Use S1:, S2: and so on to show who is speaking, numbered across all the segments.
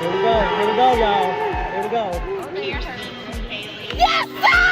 S1: Here we go, y'all. Here we go.
S2: Pearson, Haley.
S3: Yes, sir!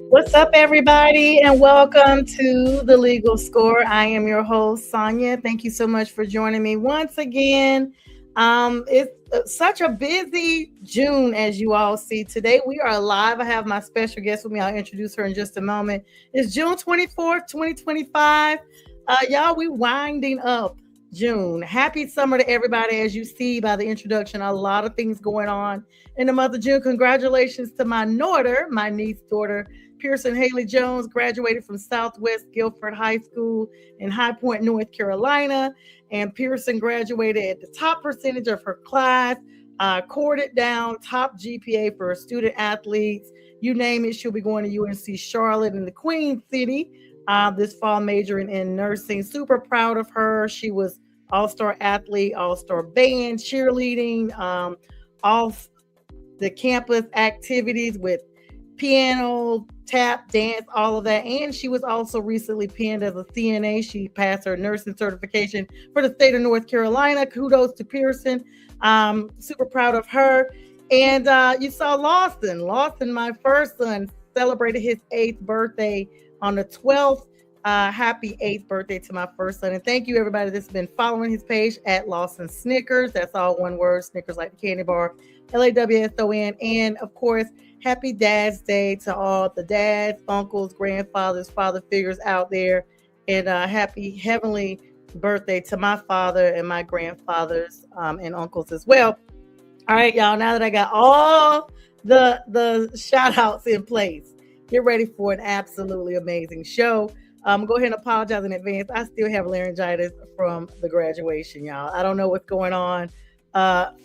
S3: What's up, everybody, and welcome to The Legal Score. I am your host, Sonja. Thank you so much for joining me once again. It's such a busy June, as you all see. Today, we are live. I have my special guest with me. I'll introduce her in just a moment. It's June 24th, 2025. Y'all, we winding up June. Happy summer to everybody. As you see by the introduction, a lot of things going on in the month of June. Congratulations to my niece daughter, Pearson Haley Jones, graduated from Southwest Guilford High School in High Point, North Carolina. And Pearson graduated at the top percentage of her class, corded down, top GPA for student athletes. You name it, she'll be going to UNC Charlotte in the Queen City this fall, majoring in nursing. Super proud of her. She was all-star athlete, all-star band, cheerleading, all the campus activities with piano, tap, dance, all of that. And she was also recently pinned as a CNA. She passed her nursing certification for the state of North Carolina. Kudos to Pearson. Super proud of her. And you saw Lawson, my first son, celebrated his 8th birthday on the 12th. Happy 8th birthday to my first son. And thank you, everybody that's been following his page at Lawson Snickers. That's all one word, Snickers like the candy bar, LAWSON. And of course, happy Dad's Day to all the dads, uncles, grandfathers, father figures out there. And happy heavenly birthday to my father and my grandfathers and uncles as well. All right, y'all, now that I got all the shout outs in place, get ready for an absolutely amazing show. Go ahead and apologize in advance. I still have laryngitis from the graduation, y'all. I don't know what's going on.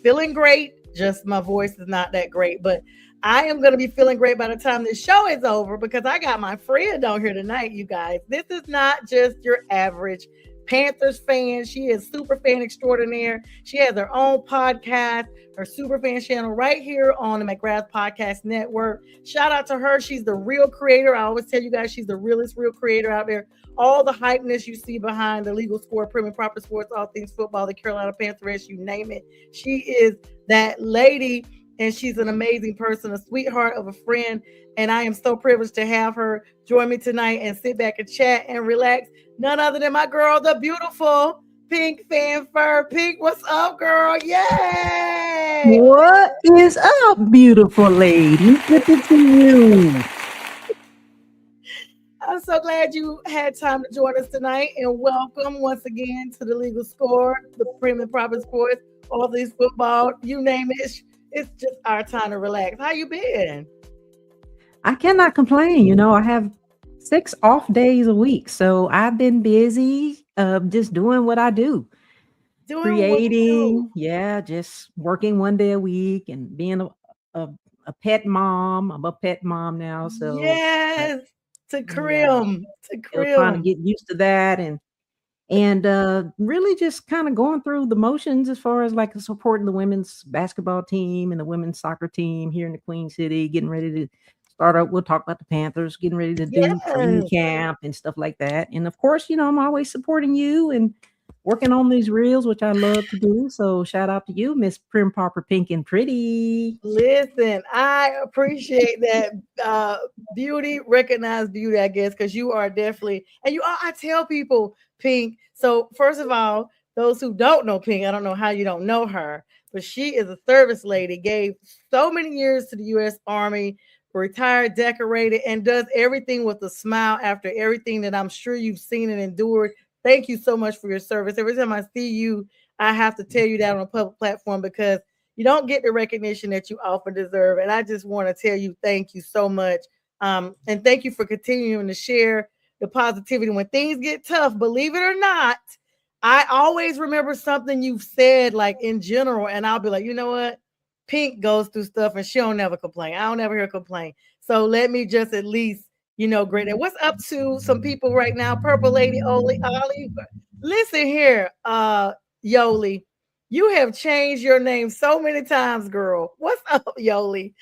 S3: Feeling great, just my voice is not that great, but I am going to be feeling great by the time this show is over because I got my friend on here tonight, you guys. This is not just your average Panthers fan. She is super fan extraordinaire. She has her own podcast, her super fan channel right here on the McGrath Podcast Network. Shout out to her. She's the real creator. I always tell you guys she's the realest real creator out there. All the hypeness you see behind the legal score, prim and proper sports, all things football, the Carolina Panthers, you name it. She is that lady, and she's an amazing person, a sweetheart of a friend. And I am so privileged to have her join me tonight and sit back and chat and relax. None other than my girl, the beautiful Pink Fanfare. Pink, what's up, girl? Yay!
S4: What is up, beautiful lady? Good to see you.
S3: I'm so glad you had time to join us tonight, and welcome once again to the Legal Score, the Prim and Proper Sports, all these football, you name it. It's just our time to relax. How you been?
S4: I cannot complain. You know, I have 6 off days a week, so I've been busy, just doing what I do,
S3: Doing what you
S4: creating. Yeah, just working one day a week and being a pet mom. I'm a pet mom now,
S3: do.
S4: so
S3: Yes, to
S4: yeah,
S3: Crim, to
S4: still trying to
S3: Crim.
S4: get used to that and really just kind of going through the motions as far as like supporting the women's basketball team and the women's soccer team here in the Queen City, getting ready to start up. We'll talk about the Panthers, getting ready to do training
S3: Yes.
S4: camp and stuff like that. And of course, you know, I'm always supporting you and working on these reels, which I love to do. So shout out to you, Miss Prim Popper Pink and Pretty.
S3: Listen, I appreciate that beauty, recognize beauty, I guess, because you are definitely, and you are, I tell people, Pink. So, first of all, those who don't know Pink, I don't know how you don't know her, but she is a service lady, gave so many years to the U.S. Army, retired, decorated, and does everything with a smile after everything that I'm sure you've seen and endured. Thank you so much for your service. Every time I see you, I have to tell you that on a public platform because you don't get the recognition that you often deserve. And I just want to tell you thank you so much. And thank you for continuing to share the positivity when things get tough. Believe it or not, I always remember something you've said, like in general, and I'll be like, you know what? Pink goes through stuff and she don't never complain. I don't ever hear her complain. So let me just at least, great. And what's up to some people right now? Purple Lady Ollie. Listen here, Yoli. You have changed your name so many times, girl. What's up, Yoli?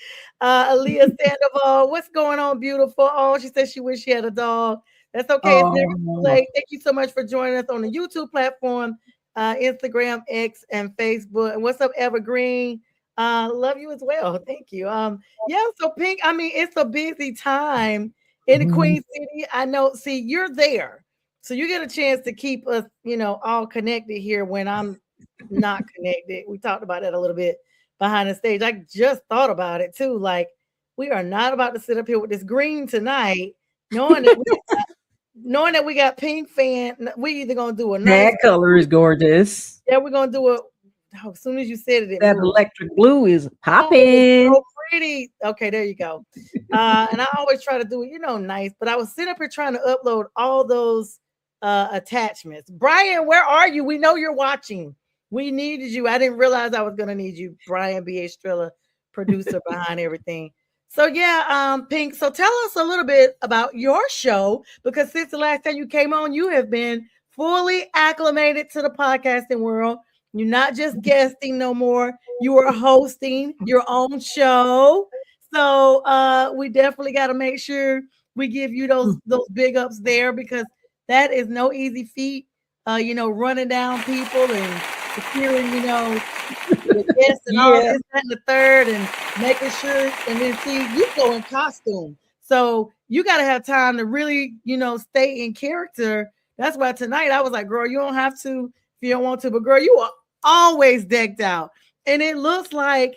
S3: Aaliyah Sandoval, what's going on, beautiful? Oh, she said she wish she had a dog. That's okay. It's never too
S4: Oh,
S3: late. Thank you so much for joining us on the YouTube platform, Instagram, X, and Facebook. And what's up, Evergreen? Love you as well. Thank you. Yeah, so Pink, I mean, it's a busy time in the
S4: mhm.
S3: Queen City. I know, see, you're there. So you get a chance to keep us, all connected here when I'm not connected. We talked about that a little bit behind the stage. I just thought about it too. Like, we are not about to sit up here with this green tonight, knowing that we got pink fan. We either gonna do a nice,
S4: That color is gorgeous.
S3: yeah, we're gonna do a. Oh, as soon as you said it, it
S4: That
S3: moved.
S4: electric blue is
S3: Oh, it's
S4: popping.
S3: so pretty. Okay, there you go. And I always try to do it, nice. But I was sitting up here trying to upload all those attachments. Brian, where are you? We know you're watching. We needed you. I didn't realize I was gonna need you, Brian B. A. Strella, producer behind everything. So yeah, Pink. So tell us a little bit about your show because since the last time you came on, you have been fully acclimated to the podcasting world. You're not just guesting no more. You are hosting your own show. So we definitely got to make sure we give you those big ups there because that is no easy feat. Running down people and securing, the guests and all
S4: Yeah.
S3: this, that, and the third, and making sure. And then see, you go in costume, so you got to have time to really, stay in character. That's why tonight I was like, girl, you don't have to if you don't want to, but girl, you are always decked out, and it looks like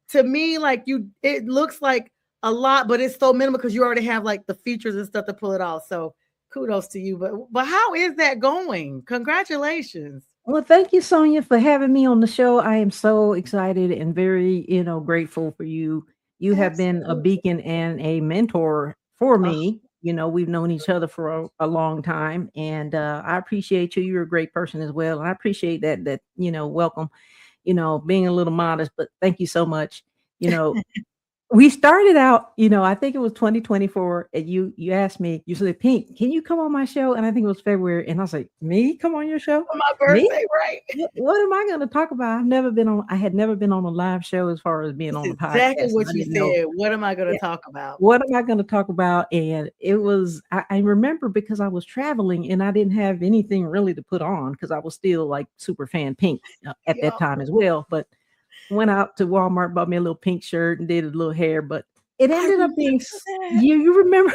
S3: to me like you. It looks like a lot, but it's so minimal because you already have like the features and stuff to pull it off. So kudos to you. But how is that going? Congratulations.
S4: Well, thank you, Sonia, for having me on the show. I am so excited and very, grateful for you. You have been a
S3: Absolutely.
S4: beacon and a mentor for
S3: Oh,
S4: me. You know, we've known each other for a long time, and I appreciate you. You're a great person as well, and I appreciate that. Welcome. Being a little modest, but thank you so much. You know, we started out, I think it was 2024, and you asked me, you said, "Pink, can you come on my show?" And I think it was February, and I was like, "Me? Come on your show?
S3: On my
S4: Me?
S3: birthday, right?
S4: What am I going to talk about?" I had never been on a live show as far as being
S3: That's
S4: on the
S3: exactly
S4: podcast, and
S3: what
S4: I
S3: you
S4: didn't know.
S3: said. What am I going to
S4: Yeah,
S3: talk about?
S4: what am I going to talk about? And it was, I remember because I was traveling and I didn't have anything really to put on because I was still like super fan Pink at
S3: Yeah,
S4: that time as well. But went out to Walmart, bought me a little pink shirt and did a little hair, but it
S3: I
S4: ended up being
S3: remember that.
S4: you remember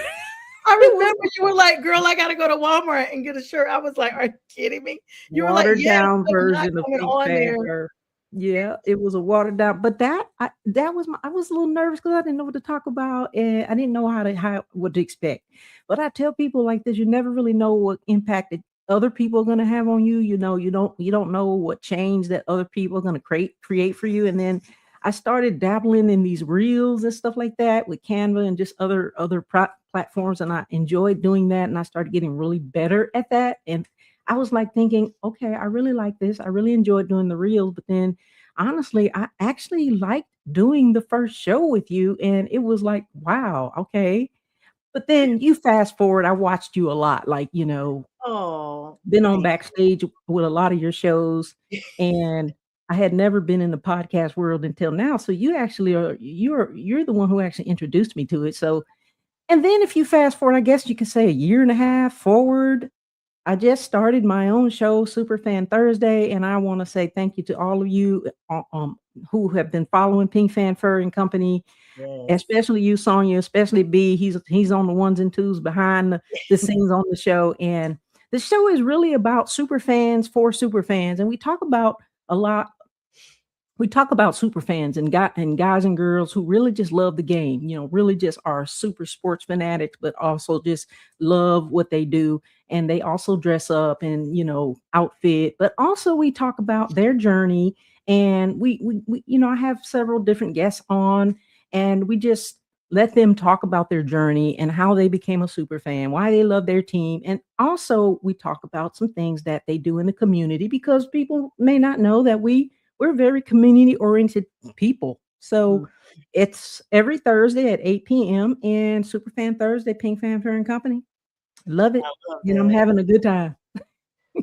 S3: I
S4: it was
S3: remember you were like, "Girl, I gotta go to Walmart and get a shirt." I was like, "Are you kidding me?" You were like,
S4: watered
S3: "Yes,
S4: down
S3: I'm not
S4: version of
S3: coming
S4: Pink
S3: on there."
S4: Panther. Yeah, it was a watered down, but that was I was a little nervous because I didn't know what to talk about and I didn't know how what to expect. But I tell people like this, you never really know what impact that other people are gonna have on you. You don't know what change that other people are gonna create for you. And then I started dabbling in these reels and stuff like that with Canva and just other platforms, and I enjoyed doing that. And I started getting really better at that. And I was like thinking, okay, I really like this. I really enjoyed doing the reels, but then honestly, I actually liked doing the first show with you, and it was like, wow, okay. But then you fast forward, I watched you a lot, like
S3: Oh,
S4: been on
S3: thank
S4: backstage with a lot of your shows, and I had never been in the podcast world until now. So you actually you're the one who actually introduced me to it. So and then if you fast forward, I guess you could say a year and a half forward, I just started my own show, Superfan Thursday, and I want to say thank you to all of you who have been following Pink Fan Fur and Company,
S3: you.
S4: especially you, Sonja, especially B. He's on the ones and twos behind the
S3: Yes.
S4: scenes on the show, and the show is really about super fans for super fans, and we talk about a lot we talk about super fans and guys and girls who really just love the game, really just are super sports fanatics, but also just love what they do. And they also dress up and, outfit, but also we talk about their journey. And I have several different guests on, and we just let them talk about their journey and how they became a super fan, why they love their team. And also we talk about some things that they do in the community because people may not know that we're very community oriented people.
S3: Mm,
S4: So it's every Thursday at 8 p.m. and Superfan Thursday, Pink Fanfare and Company. Love it.
S3: I love
S4: I'm
S3: that.
S4: having a good time.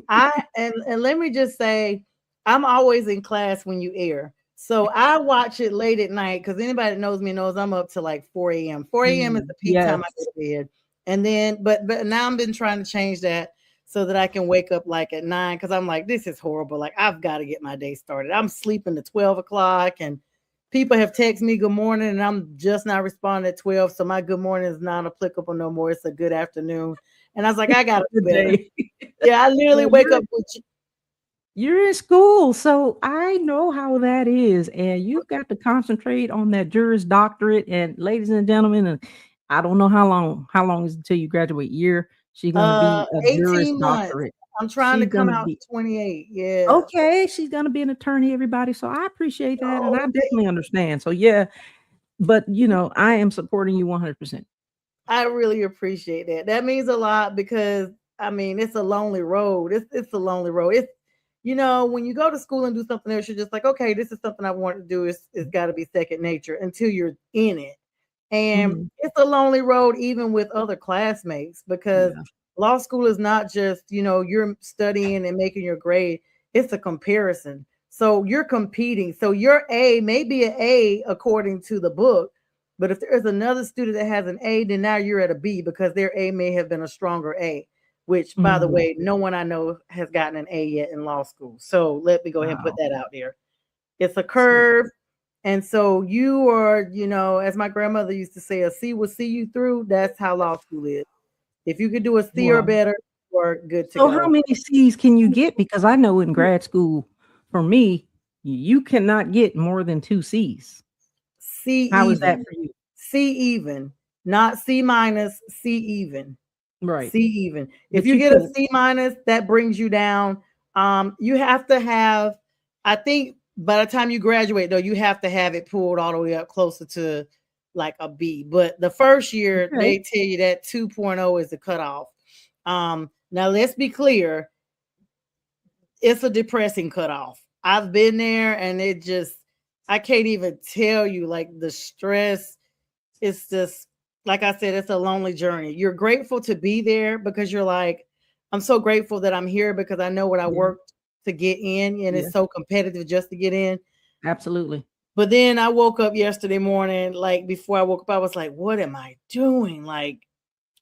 S3: And let me just say, I'm always in class when you air. So I watch it late at night because anybody that knows me knows I'm up to like 4 a.m. 4 a.m. is the peak time I
S4: Yes.
S3: go to bed. And then, but now I've been trying to change that so that I can wake up like at 9 because I'm like, this is horrible. Like I've got to get my day started. I'm sleeping to 12 o'clock and people have texted me good morning and I'm just not responding at 12. So my good morning is not applicable no more. It's a good afternoon. And I was like, I got to do
S4: Good
S3: better.
S4: day.
S3: Yeah, I literally
S4: Well,
S3: wake up with
S4: you're in school, so I know how that is, and you've got to concentrate on that Juris Doctorate. And ladies and gentlemen, and I don't know how long is until you graduate. Year she's going to be a Juris
S3: 18 months.
S4: Doctorate.
S3: I'm trying to
S4: She's going
S3: come
S4: to
S3: out
S4: be
S3: 28. Yeah.
S4: okay. She's going to be an attorney, everybody. So I appreciate that, and I
S3: Oh,
S4: definitely understand. So yeah, but I am supporting you 100%.
S3: I really appreciate that. That means a lot because I mean it's a lonely road. It's a lonely road. It's when you go to school and do something else, you're just like, okay, this is something I want to do. It's got to be second nature until you're in it. And
S4: Mhm.
S3: it's a lonely road even with other classmates because
S4: Yeah.
S3: law school is not just, you're studying and making your grade. It's a comparison. So you're competing. So your A may be an A according to the book, but if there's another student that has an A, then now you're at a B because their A may have been a stronger A, which by the
S4: Mhm.
S3: way, no one I know has gotten an A yet in law school. So let me go ahead and put
S4: Wow.
S3: that out there. It's a
S4: So,
S3: curve. And so you are, as my grandmother used to say, a C will see you through. That's how law school is. If you could do a C or
S4: wow.
S3: better, you're good to
S4: So how
S3: go.
S4: many C's can you get? Because I know in grad school, for me, you cannot get more than 2 C's.
S3: C
S4: How is that
S3: even,
S4: for you?
S3: C even, not C minus, C even.
S4: Right.
S3: C even. If
S4: But
S3: you
S4: you
S3: get a
S4: can
S3: C minus, that brings you down. You have to have, I think by the time you graduate, though, you have to have it pulled all the way up closer to like a B. But the first year,
S4: okay.
S3: they tell you that 2.0 is the cutoff. Now let's be clear, it's a depressing cutoff. I've been there and I can't even tell you like the stress it's just like I said, it's a lonely journey. You're grateful to be there because you're like, I'm so grateful that I'm here because I know what I
S4: Yeah.
S3: worked to get in, and
S4: Yeah.
S3: it's so competitive just to get in.
S4: Absolutely.
S3: But then I woke up yesterday morning, like before I woke up, I was like, what am I doing? Like,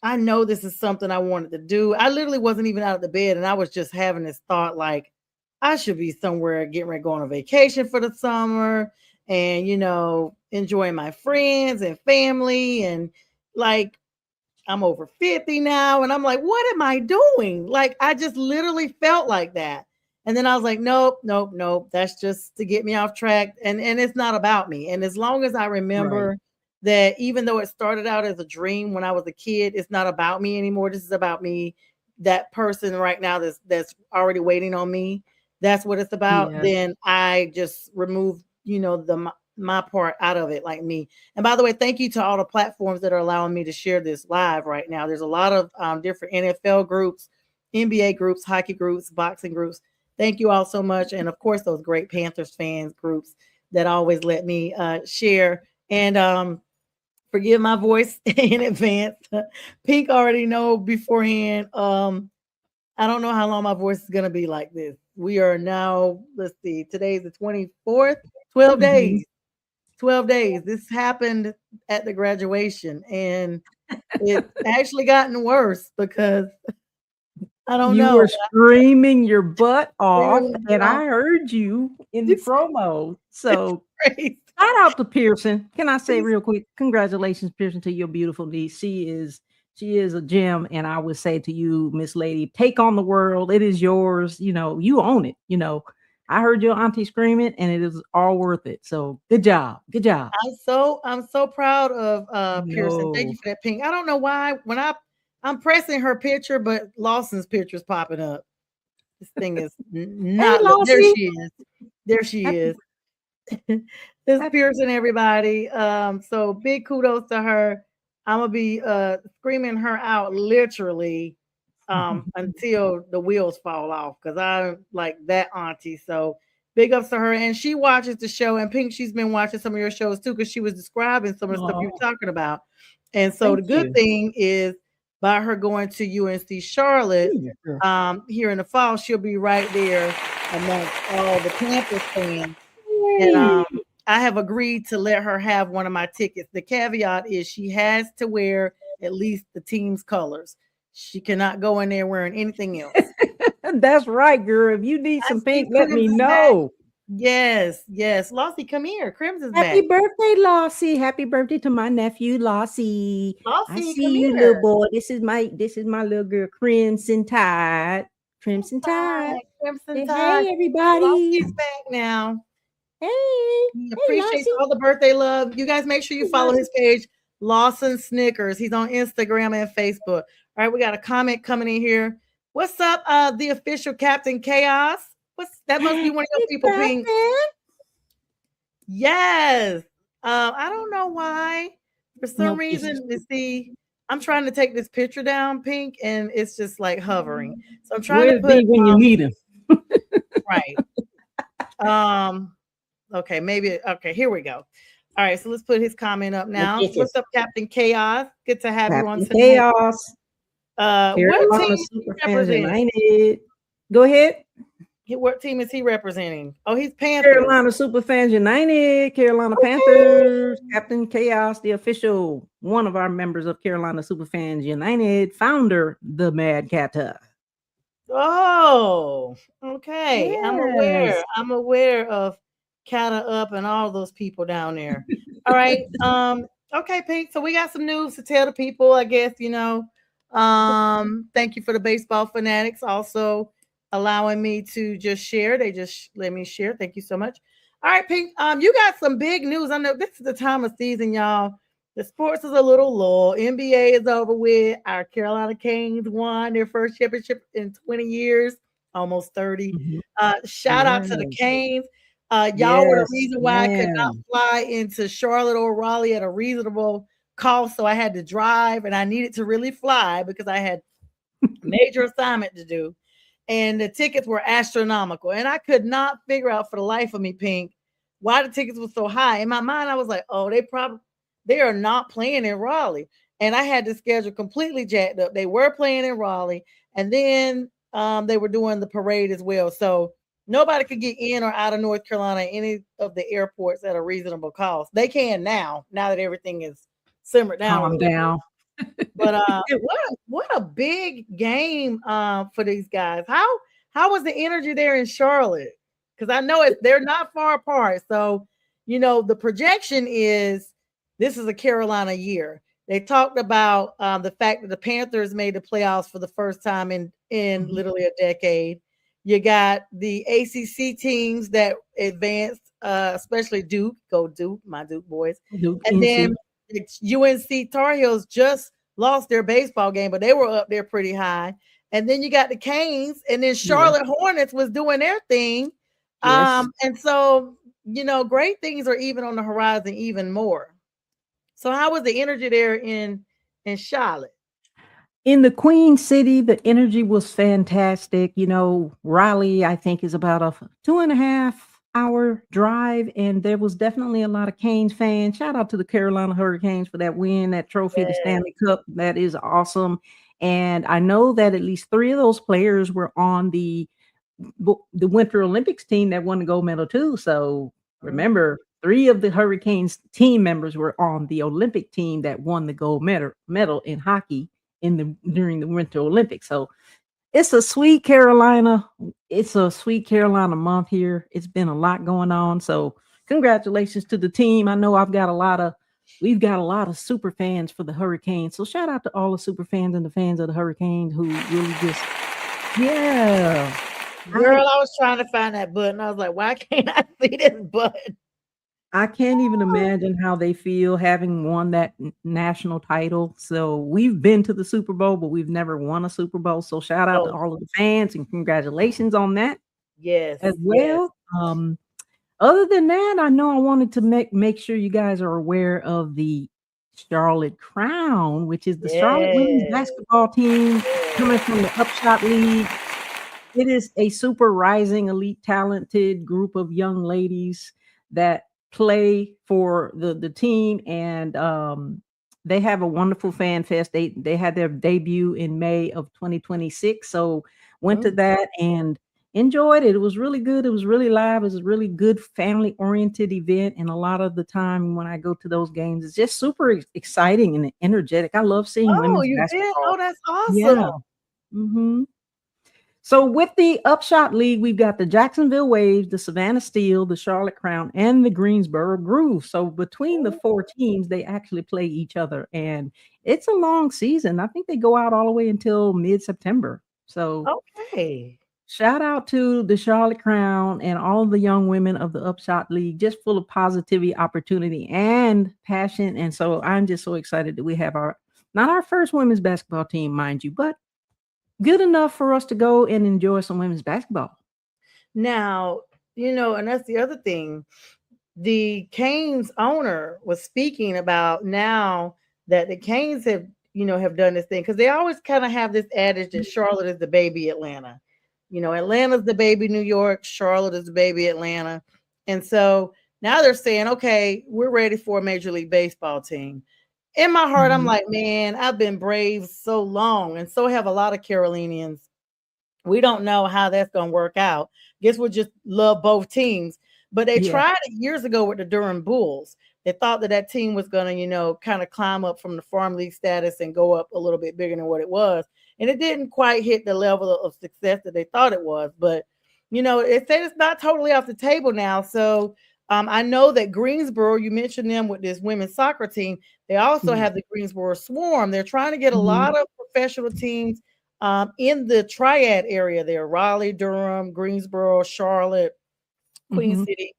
S3: I know this is something I wanted to do. I literally wasn't even out of the bed, and I was just having this thought like, I should be somewhere getting ready to go on a vacation for the summer and, enjoying my friends and family. And like, I'm over 50 now. And I'm like, what am I doing? Like, I just literally felt like that. And then I was like, nope, nope, nope. That's just to get me off track. And it's not about me. And as long as I
S4: Right.
S3: remember that even though it started out as a dream when I was a kid, it's not about me anymore. This is about me, that person right now that's already waiting on me. That's what it's about.
S4: Yes.
S3: Then I just remove, my part out of it, like me. And by the way, thank you to all the platforms that are allowing me to share this live right now. There's a lot of different NFL groups, NBA groups, hockey groups, boxing groups. Thank you all so much. And of course, those great Panthers fans groups that always let me share. And forgive my voice in advance. Pink already know beforehand. I don't know how long my voice is going to be like this. We are now, let's see, today's the 24th, 12
S4: Mhm.
S3: days. 12 days. This happened at the graduation, and it's actually gotten worse because I don't
S4: You
S3: know.
S4: were screaming your butt off,
S3: Really,
S4: and
S3: y'all,
S4: I heard you in the
S3: it's,
S4: promo.
S3: it's
S4: So
S3: crazy.
S4: shout out to Pearson. Can I say
S3: It's,
S4: real quick, congratulations, Pearson, to your beautiful niece. She is a gem. And I would say to you, Miss Lady, take on the world. It is yours. You own it. I heard your auntie screaming, and it is all worth it. So good job. Good job.
S3: I'm so proud of Pearson. Thank
S4: No.
S3: you for that, Pink. I don't know why when I'm pressing her picture, but Lawson's picture is popping up. This thing is
S4: Hey,
S3: not look. There
S4: Lossie.
S3: she is. There she
S4: Happy,
S3: is. This
S4: happy.
S3: Pearson, everybody. So big kudos to her. I'm gonna be screaming her out literally until the wheels fall off because I'm like that auntie. So big ups to her. And she watches the show. And Pink, she's been watching some of your shows too, because she was describing some of the stuff you
S4: Oh,
S3: were talking about. And so the
S4: thank
S3: good
S4: you.
S3: thing is by her going to UNC Charlotte
S4: Yeah, girl.
S3: here in the fall, she'll be right there amongst all the Panthers fans. And
S4: Hey.
S3: I have agreed to let her have one of my tickets. The caveat is she has to wear at least the team's colors. She cannot go in there wearing anything else.
S4: That's right, girl. If you need
S3: I
S4: some
S3: see
S4: pink, let
S3: Crims
S4: me
S3: is back.
S4: know.
S3: Yes, yes. Lossie, come here. Crims is
S4: Happy
S3: back.
S4: birthday, Lossie. Happy birthday to my nephew, Lossie. I
S3: Lossie, come
S4: see you,
S3: here.
S4: little boy. This is my little girl, Crimson Tide. Crimson Tide.
S3: Hi, Crimson
S4: Say
S3: Tide.
S4: hey, everybody.
S3: Lossie's back now.
S4: Hey.
S3: He
S4: Hey,
S3: appreciates
S4: Lossie.
S3: all the birthday love. You guys make sure you
S4: Hey,
S3: follow
S4: Lossie.
S3: his page, Lawson Snickers. He's on Instagram and Facebook. All right, we got a comment coming in here. What's up, the official Captain Chaos? What's that? Must be one of your
S4: It's
S3: people, Pink.
S4: Captain.
S3: Yes. I don't know why. For some
S4: Nope. It's just
S3: reason, you see, I'm trying to take this picture down, Pink, and it's just like hovering. So I'm trying to
S4: where's
S3: put
S4: B when you need him?
S3: right. Um, okay, maybe okay, here we go. All right, so let's put his comment up
S4: What
S3: now.
S4: this
S3: What's
S4: is?
S3: up, Captain Chaos? Good to have you on
S4: Captain
S3: tonight.
S4: Chaos.
S3: What team
S4: Carolina
S3: is he
S4: Superfans
S3: representing?
S4: United. Go ahead.
S3: What team is he representing? Oh, he's Panthers.
S4: Carolina Superfans United, Carolina
S3: Okay.
S4: Panthers, Captain Chaos, the official one of our members of Carolina Superfans United, founder, the Mad Cata.
S3: Oh, okay. I'm aware.
S4: Yes.
S3: I'm aware of Cata Up and all those people down there. All right. Okay, Pink. So we got some news to tell the people, I guess, thank you for the baseball fanatics also allowing me to just share. They just let me share. Thank you so much. All right, Pink. You got some big news. I know this is the time of season, y'all. The sports is a little low. NBA is over with. Our Carolina Canes won their first championship in 20 years, almost 30.
S4: Mhm.
S3: Shout out to the
S4: Yes.
S3: Canes. Y'all were the
S4: Yes,
S3: reason why I could not
S4: ma'am.
S3: fly into Charlotte or Raleigh at a reasonable cost. So I had to drive and I needed to really fly because I had major assignment to do. And the tickets were astronomical. And I could not figure out for the life of me, Pink, why the tickets were so high. In my mind, I was like, oh, they are not playing in Raleigh. And I had the schedule completely jacked up. They were playing in Raleigh, and then they were doing the parade as well. So nobody could get in or out of North Carolina at any of the airports at a reasonable cost. They can now that everything is simmered down a
S4: Calm
S3: little bit.
S4: down.
S3: But what a big game for these guys. How was the energy there in Charlotte? Because I know they're not far apart. So, the projection is this is a Carolina year. They talked about the fact that the Panthers made the playoffs for the first time in
S4: Mhm.
S3: literally a decade. You got the ACC teams that advanced, especially Duke. Go Duke, my Duke boys.
S4: Duke,
S3: And then
S4: NC.
S3: it's UNC Tar Heels just lost their baseball game, but they were up there pretty high. And then you got the Canes, and then
S4: Yeah.
S3: Charlotte Hornets was doing their thing.
S4: Yes.
S3: And so, great things are even on the horizon, even more. So how was the energy there in Charlotte?
S4: In the Queen City, the energy was fantastic. Raleigh, I think, is about a 2.5 hour drive, and there was definitely a lot of Canes fans. Shout out to the Carolina Hurricanes for that win, that trophy, the
S3: Yeah.
S4: Stanley Cup. That is awesome. And I know that at least three of those players were on the Winter Olympics team that won the gold medal too. So remember, three of the Hurricanes team members were on the Olympic team that won the gold medal in hockey during the Winter Olympics. So it's a sweet Carolina. It's a sweet Carolina month here. It's been a lot going on. So congratulations to the team. I know we've got a lot of super fans for the Hurricanes. So shout out to all the super fans and the fans of the Hurricanes who really just, yeah.
S3: Girl, I was trying to find that button. I was like, why can't I see this button?
S4: I can't even imagine how they feel having won that national title. So we've been to the Super Bowl, but we've never won a Super Bowl. So shout out to
S3: Oh,
S4: all of the fans and congratulations on that
S3: yes,
S4: as
S3: yes.
S4: well. Other than that, I know I wanted to make sure you guys are aware of the Charlotte Crown, which is the Charlotte women's
S3: Yes.
S4: basketball team coming from the Upshot League. It is a super rising, elite, talented group of young ladies that play for the team, and they have a wonderful fan fest. They had their debut in May of 2026, so went to
S3: Mm.
S4: that and enjoyed it. It was really good. It was really live. It was a really good family oriented event, and a lot of the time when I go to those games, it's just super exciting and energetic. I love seeing
S3: Oh,
S4: women's
S3: you did? Oh,
S4: basketball.
S3: that's
S4: Yeah.
S3: awesome.
S4: Hmm. So with the Upshot League, we've got the Jacksonville Waves, the Savannah Steel, the Charlotte Crown, and the Greensboro Groove. So between the four teams, they actually play each other, and it's a long season. I think they go out all the way until mid-September. So
S3: Okay.
S4: shout out to the Charlotte Crown and all the young women of the Upshot League, just full of positivity, opportunity, and passion. And so I'm just so excited that we have not our first women's basketball team, mind you, but good enough for us to go and enjoy some women's basketball.
S3: Now, and that's the other thing. The Canes owner was speaking about now that the Canes have done this thing because they always kind of have this adage that Charlotte is the baby Atlanta. Atlanta's the baby New York, Charlotte is the baby Atlanta. And so now they're saying, okay, we're ready for a Major League Baseball team. In my heart, I'm
S4: Mhm.
S3: like, man, I've been brave so long, and so have a lot of Carolinians. We don't know how that's going to work out. Guess we'll just love both teams. But they
S4: Yeah.
S3: tried it years ago with the Durham Bulls. They thought that team was going to, kind of climb up from the farm league status and go up a little bit bigger than what it was. And it didn't quite hit the level of success that they thought it was. But, it said it's not totally off the table now. So I know that Greensboro, you mentioned them with this women's soccer team. They also
S4: Yeah.
S3: have the Greensboro Swarm. They're trying to get a
S4: Mhm.
S3: lot of professional teams in the triad area there, Raleigh, Durham, Greensboro, Charlotte, Queen
S4: Mhm.
S3: City,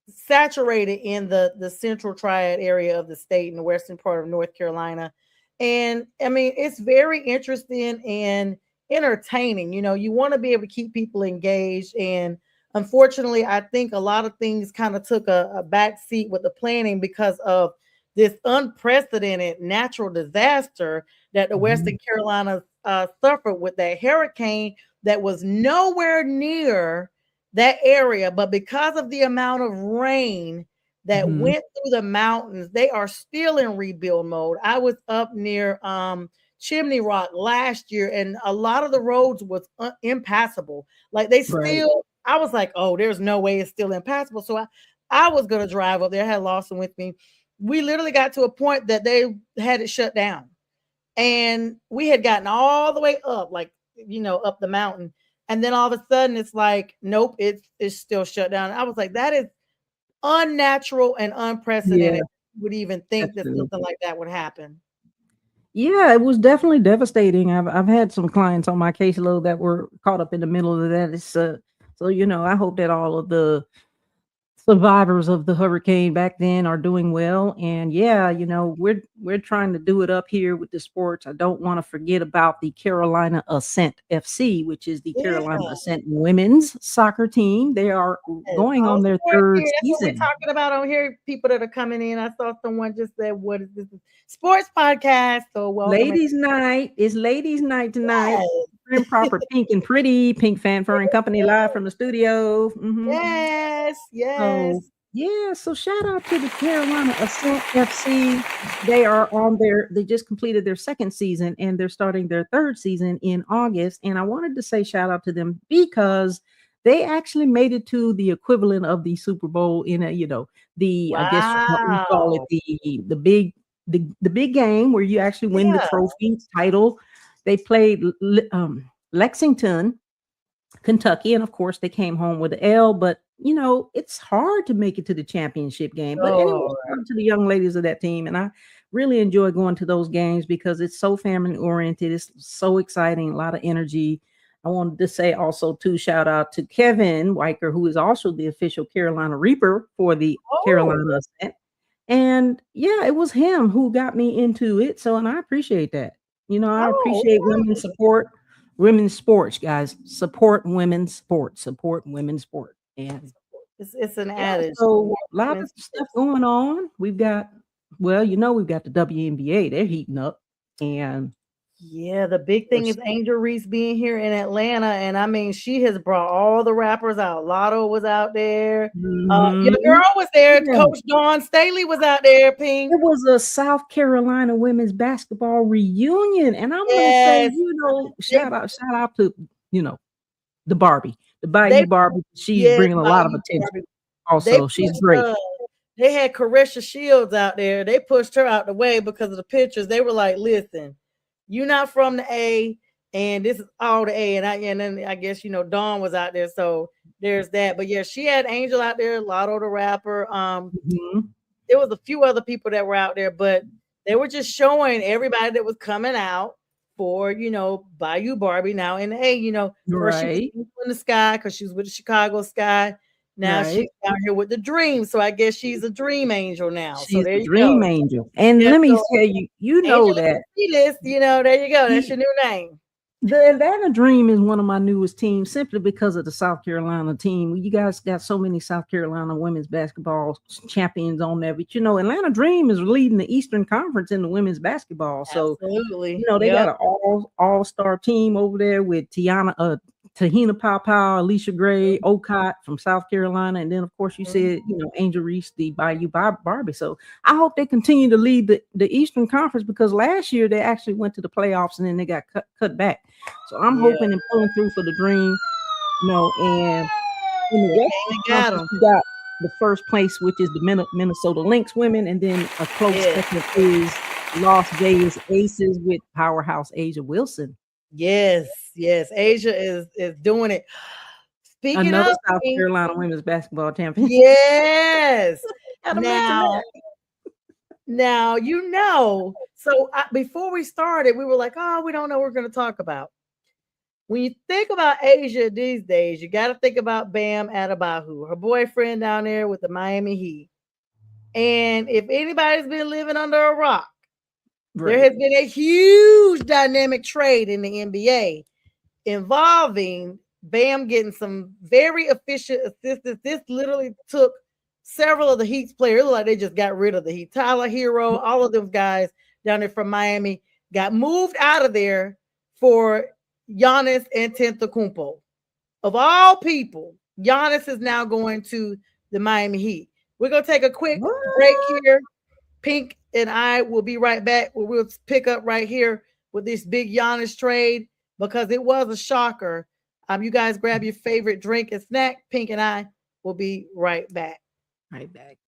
S3: saturated in the central triad area of the state in the western part of North Carolina. And I mean, it's very interesting and entertaining. You want to be able to keep people engaged. And unfortunately, I think a lot of things kind of took a back seat with the planning because of this unprecedented natural disaster that the
S4: Mhm.
S3: Western Carolina suffered with that hurricane that was nowhere near that area, but because of the amount of rain that
S4: Mhm.
S3: went through the mountains. They are still in rebuild mode. I was up near Chimney Rock last year, and a lot of the roads was impassable. Like they
S4: Right.
S3: still, I was like, oh, there's no way it's still impassable. So I was gonna drive up there. I had Lawson with me. We literally got to a point that they had it shut down, and we had gotten all the way up, like up the mountain, and then all of a sudden it's like, nope, it's still shut down. I was like, that is unnatural and
S4: Yeah,
S3: unprecedented. Would even think that
S4: definitely.
S3: something like that would happen.
S4: Yeah, it was definitely devastating. I've had some clients on my caseload that were caught up in the middle of that. It's so I hope that all of the survivors of the hurricane back then are doing well. And yeah, we're trying to do it up here with the sports. I don't want to forget about the Carolina Ascent FC, which is the
S3: Yeah.
S4: Carolina Ascent women's soccer team. They are going
S3: All
S4: on their
S3: sports
S4: third
S3: here. That's what we're
S4: season.
S3: talking about on here. People that are coming in. I saw someone just said, "What is this? Sports podcast?" So welcome.
S4: Ladies' night. It's ladies' night tonight.
S3: Yes.
S4: Prim proper, pink and pretty, Pink Fanfare and Company live from the studio.
S3: Yes.
S4: So
S3: Yes.
S4: yeah, so shout out to the Carolina Ascent FC. They just completed their second season and they're starting their third season in August. And I wanted to say shout out to them because they actually made it to the equivalent of the Super Bowl in I guess what we call it,
S3: Wow.
S4: the big game where you actually win the
S3: Yeah.
S4: trophy title. They played Lexington, Kentucky, and of course they came home with the L, but it's hard to make it to the championship game. But anyway,
S3: Oh,
S4: shout out to the young ladies of that team, and I really enjoy going to those games because it's so family oriented. It's so exciting, a lot of energy. I wanted to say also too, shout out to Kevin Weicker, who is also the official Carolina Reaper for the
S3: oh,
S4: Carolina Ascent. And yeah, it was him who got me into it. So, and I appreciate that. I
S3: oh,
S4: appreciate women's support. Women's sports, guys. Support women's sports. Support women's sport. And
S3: it's an
S4: yeah,
S3: adage.
S4: so a lot of
S3: Women's
S4: stuff
S3: sports.
S4: going on. We've got, we've got the WNBA. They're heating up. And
S3: Yeah, the big thing
S4: there's
S3: is Angel Reese being here in Atlanta, and I mean, she has brought all the rappers out. Lotto was out there. Your
S4: Mhm.
S3: girl was there.
S4: Yeah,
S3: Coach Dawn Staley was out there. Pink.
S4: it was a South Carolina women's basketball reunion. And I want to say,
S3: Yes, they
S4: shout out to, you know, the Barbie, the
S3: they
S4: Bayou Barbie. She's
S3: yes,
S4: bringing a lot of
S3: Bayou
S4: attention.
S3: Barbie. They
S4: Also, she's
S3: pushed
S4: great.
S3: they had Caresha Shields out there. They pushed her out the way because of the pictures. They were like, "Listen, you're not from the A, and this is all the A." And then I guess Dawn was out there, so there's that. But yeah, she had Angel out there, Lotto the rapper.
S4: Mhm.
S3: There was a few other people that were out there, but they were just showing everybody that was coming out for Bayou Barbie now in the A. First she was
S4: Right,
S3: in the Sky because she was with the Chicago Sky. Now she's
S4: right.
S3: down here with the Dream, so I guess she's a Dream Angel now. So
S4: She's
S3: there
S4: the
S3: you
S4: dream
S3: go.
S4: angel. And
S3: Yeah,
S4: let me
S3: so
S4: tell you, you know
S3: Angel on
S4: that
S3: the list. There you go. That's
S4: the
S3: your new name.
S4: the Atlanta Dream is one of my newest teams simply because of the South Carolina team. You guys got so many South Carolina women's basketball champions on there, but Atlanta Dream is leading the Eastern Conference in the women's basketball. So
S3: Absolutely.
S4: they got
S3: Yep.
S4: an all-star team over there with Tahina Papa, Alicia Gray, Ocott from South Carolina, and then of course you
S3: Mhm.
S4: said Angel Reese, the Bayou Barbie. So I hope they continue to lead the Eastern Conference because last year they actually went to the playoffs and then they got cut back. So I'm
S3: Yeah.
S4: hoping and pulling through for the Dream. And in the
S3: They came
S4: Western
S3: and got
S4: Conference
S3: them.
S4: we got the first place, which is the Minnesota Lynx women, and then a close
S3: Yeah.
S4: second is Las Vegas Aces with powerhouse Asia Wilson.
S3: Yes. Yes. Asia is doing it. Speaking
S4: Another
S3: of
S4: South
S3: Pink,
S4: Carolina women's basketball champion.
S3: yes.
S4: Gotta mention
S3: Now,
S4: that.
S3: so before we started, we were like, oh, we don't know what we're going to talk about. When you think about Asia these days, you got to think about Bam Adebayo, her boyfriend down there with the Miami Heat. And if anybody's been living under a rock, there
S4: Right.
S3: has been a huge dynamic trade in the NBA involving Bam getting some very efficient assistance. This literally took several of the Heat's players, like they just got rid of the Heat. Tyler Hero, all of those guys down there from Miami got moved out of there for Giannis Antetokounmpo. Of all people, Giannis is now going to the Miami Heat. We're gonna take a quick break here. Pink and I will be right back. We'll pick up right here with this big Giannis trade because it was a shocker. You guys grab your favorite drink and snack. Pink and I will be right back.
S4: Right back.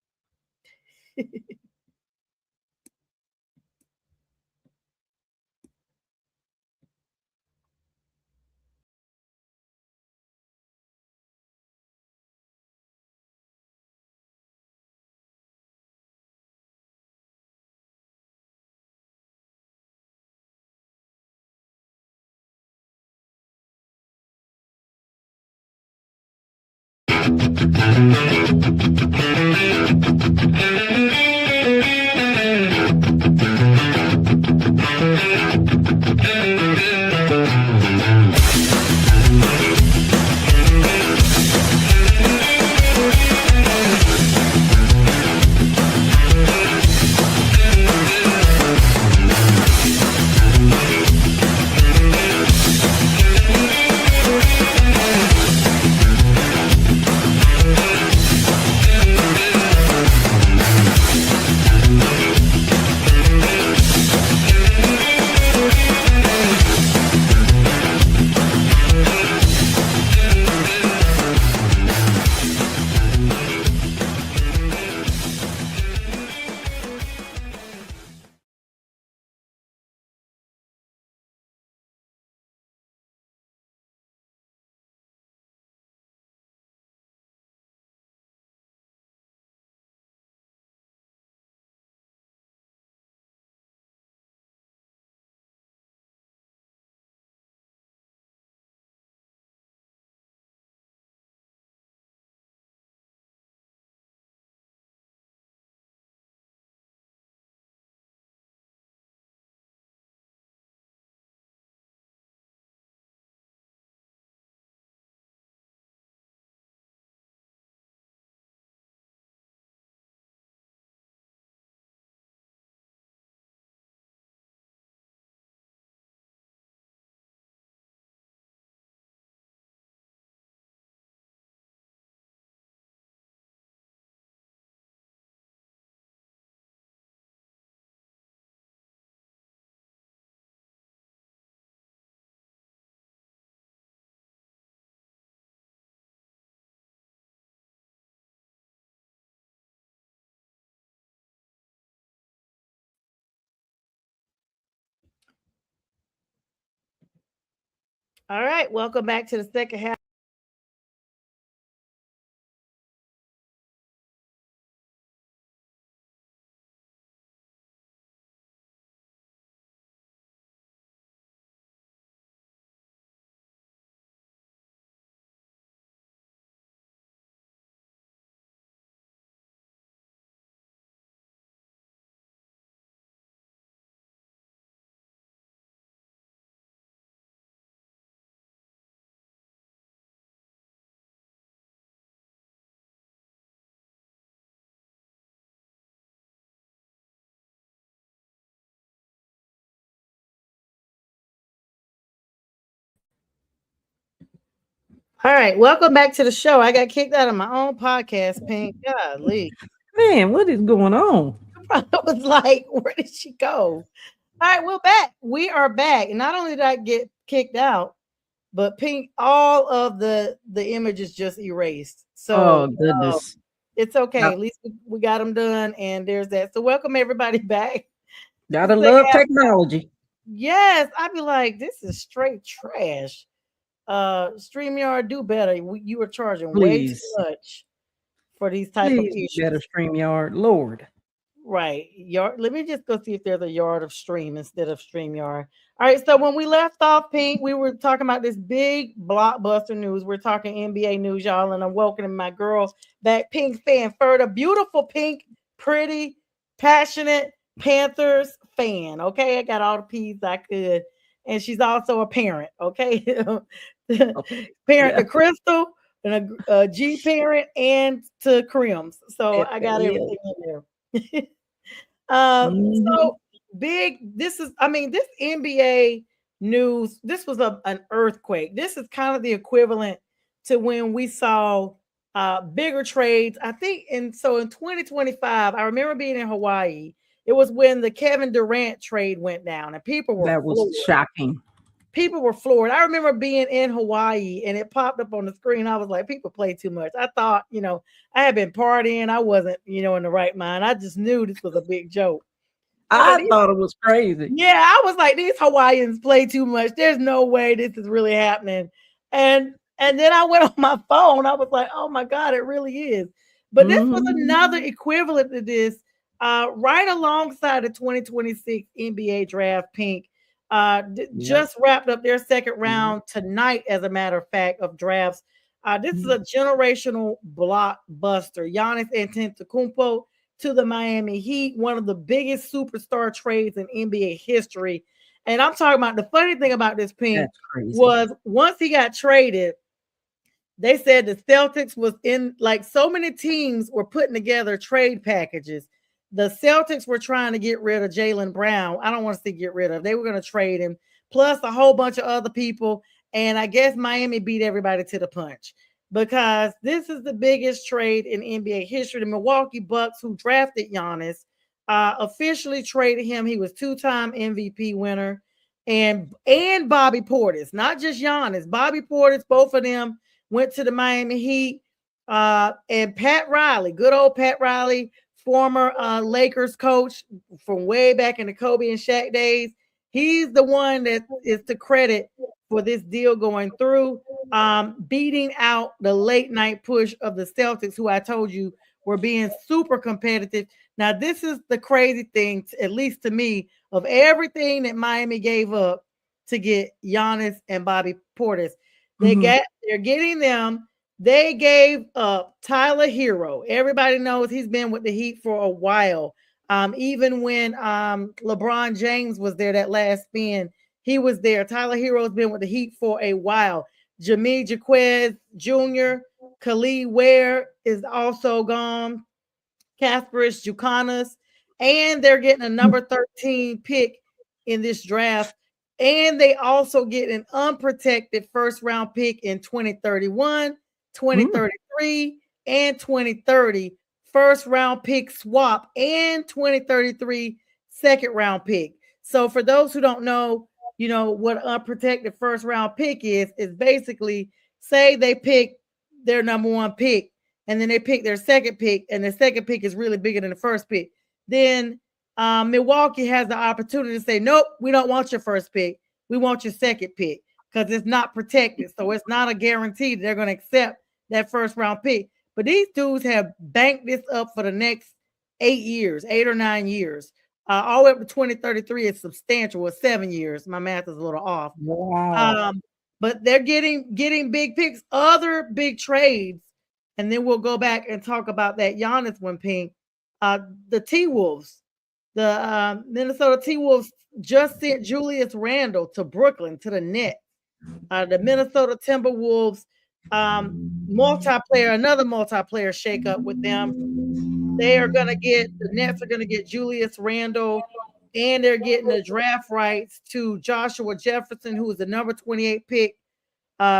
S3: All right, welcome back to the second half. All right, welcome back to the show. I got kicked out of my own podcast, Pink. Golly.
S4: Man, what is going on?
S3: I was like, where did she go? All right, we're back. We are back. And not only did I get kicked out, but Pink, all of the images just erased. So
S4: Oh goodness.
S3: it's okay.
S4: Got-
S3: At least we got them done. And there's that. So welcome everybody back.
S4: Gotta
S3: Second
S4: love
S3: half-
S4: technology.
S3: Yes, I'd be like, this is straight trash. StreamYard, do better. You were charging way too
S4: Please.
S3: much for these type of
S4: Please
S3: issues.
S4: be better StreamYard. Lord.
S3: Right. Yard. Let me just go see if there's a yard of stream instead of StreamYard. All right. So when we left off, Pink, we were talking about this big blockbuster news. We're talking NBA news, y'all, and I'm welcoming my girl back, Pink fan, Ferda, beautiful Pink, pretty, passionate Panthers fan. Okay, I got all the P's I could, and she's also a parent. Okay,
S4: Okay.
S3: parent
S4: Yeah.
S3: to Crystal and a G parent and to Crims. So I got
S4: Yeah.
S3: everything in there.
S4: Mhm.
S3: So big. This is, I mean, this NBA news. This was an earthquake. This is kind of the equivalent to when we saw bigger trades. I think, and so in 2025, I remember being in Hawaii. It was when the Kevin Durant trade went down, and people were
S4: That was
S3: floored.
S4: shocking.
S3: People were floored. I remember being in Hawaii and it popped up on the screen. I was like, people play too much. I thought, I had been partying. I wasn't, in the right mind. I just knew this was a big joke.
S4: I thought it was crazy.
S3: Yeah, I was like, these Hawaiians play too much. There's no way this is really happening. And then I went on my phone. I was like, oh my God, it really is. But this was another equivalent to this, right alongside the 2026 NBA draft, Pink. Just wrapped up their second round tonight, as a matter of fact, of drafts. This is a generational blockbuster. Giannis Antetokounmpo to the Miami Heat, one of the biggest superstar trades in NBA history. And I'm talking about, the funny thing about this, Pink, was once he got traded, they said the Celtics was in, like, so many teams were putting together trade packages. The Celtics were trying to get rid of Jaylen Brown. I don't want to say get rid of. They were going to trade him, plus a whole bunch of other people. And I guess Miami beat everybody to the punch, because this is the biggest trade in NBA history. The Milwaukee Bucks, who drafted Giannis, officially traded him. He was two-time MVP winner. And Bobby Portis, not just Giannis. Bobby Portis, both of them went to the Miami Heat. And Pat Riley, good old Pat Riley, former Lakers coach from way back in the Kobe and Shaq days. He's the one that is to credit for this deal going through, beating out the late night push of the Celtics, who I told you were being super competitive. Now, this is the crazy thing, at least to me, of everything that Miami gave up to get Giannis and Bobby Portis. They're getting them. They gave up Tyler Hero. Everybody knows he's been with the Heat for a while. Even when LeBron James was there that last spin, he was there. Tyler Hero's been with the Heat for a while. Jameer Jaquez Jr., Khalid Ware is also gone. Kasparis Jukanas, and they're getting a number 13 pick in this draft. And they also get an unprotected first round pick in 2031, 2033, and 2030. First round pick swap and 2033 second round pick. So for those who don't know, what unprotected first round pick is basically, say they pick their number one pick, and then they pick their second pick, and the second pick is really bigger than the first pick. Then Milwaukee has the opportunity to say, nope, we don't want your first pick. We want your second pick, because it's not protected. So it's not a guarantee they're going to accept that first round pick. But these dudes have banked this up for the next 8 or 9 years. All the way up to 2033 is substantial, with 7 years. My math is a little off.
S4: Wow.
S3: But they're getting big picks, other big trades. And then we'll go back and talk about that Giannis one, Pink. The T-Wolves, the Minnesota T-Wolves just sent Julius Randle to Brooklyn, to the Nets. The Minnesota Timberwolves, another multiplayer shakeup with them. The Nets are going to get Julius Randle, and they're getting the draft rights to Joshua Jefferson, who was the number 28 pick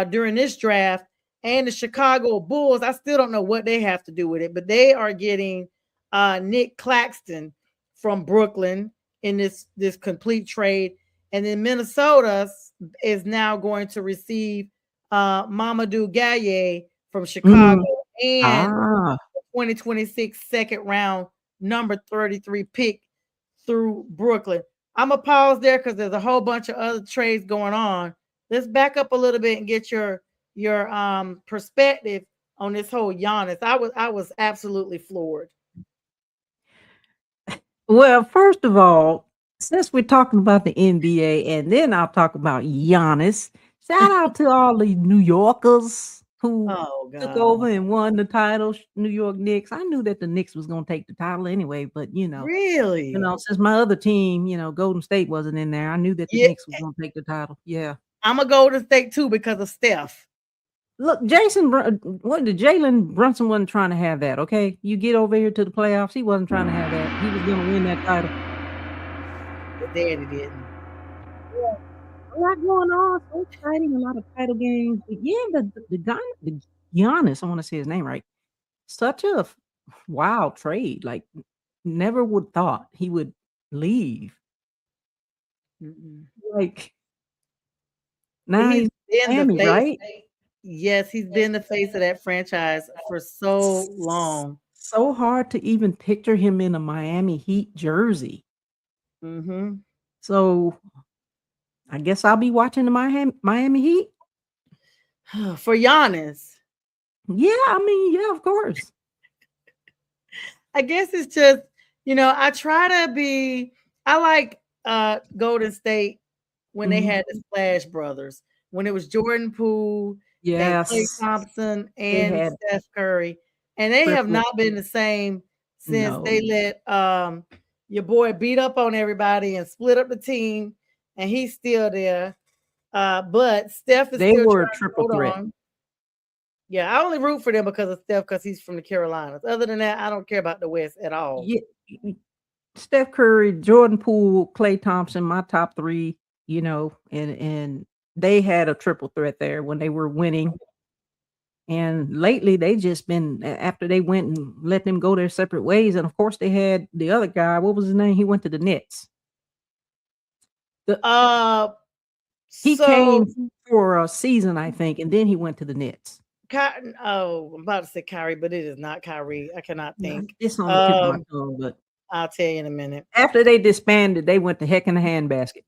S3: during this draft. And the Chicago Bulls, I still don't know what they have to do with it, but they are getting Nick Claxton from Brooklyn in this complete trade. And then Minnesota is now going to receive Mamadou Gaye from Chicago and 2026 second round number 33 pick through Brooklyn. I'm going to pause there because there's a whole bunch of other trades going on. Let's back up a little bit and get your perspective on this whole Giannis. I was absolutely floored.
S4: Well, first of all, since we're talking about the NBA, and then I'll talk about Giannis, shout out to all the New Yorkers who took over and won the title, New York Knicks. I knew that the Knicks was going to take the title anyway, but
S3: really,
S4: since my other team, Golden State wasn't in there, I knew that the Knicks was going to take the title. Yeah,
S3: I'm a Golden State too because of Steph.
S4: Look, Jalen Brunson wasn't trying to have that, okay? You get over here to the playoffs, he wasn't trying to have that. He was going to win that title.
S3: But Daddy didn't.
S4: Yeah. A lot going on, so exciting, a lot of title games. But yeah, the Giannis, I want to say his name right. Such a wild trade. Like, never would thought he would leave. Like, now
S3: He's
S4: he's
S3: been the
S4: Miami,
S3: face.
S4: right?
S3: Yes, he's been the face of that franchise for so long.
S4: So hard to even picture him in a Miami Heat jersey.
S3: Mm-hmm.
S4: So I guess I'll be watching the Miami Heat.
S3: For Giannis.
S4: Yeah, I mean, yeah, of course.
S3: I guess it's just, I try to be, I like Golden State when they had the Splash Brothers, when it was Jordan Poole and Klay
S4: Yes,
S3: Thompson
S4: they
S3: and
S4: had
S3: Steph Curry. And they have
S4: triple.
S3: not been the same since
S4: No,
S3: they let your boy beat up on everybody and split up the team, and he's still there. But Steph is
S4: they
S3: still
S4: were a
S3: trying to
S4: triple
S3: hold
S4: threat.
S3: on. Yeah, I only root for them because of Steph, because he's from the Carolinas. Other than that, I don't care about the West at all.
S4: Yeah, Steph Curry, Jordan Poole, Klay Thompson, my top three. And they had a triple threat there when they were winning. And lately, they just been after they went and let them go their separate ways. And of course, they had the other guy. What was his name? He went to the Nets. He
S3: So
S4: came for a season, I think, and then he went to the Nets.
S3: I'm about to say Kyrie, but it is not Kyrie. I cannot think.
S4: It's on the tip of my tongue, but
S3: I'll tell you in a minute.
S4: after they disbanded, they went to heck in the handbasket.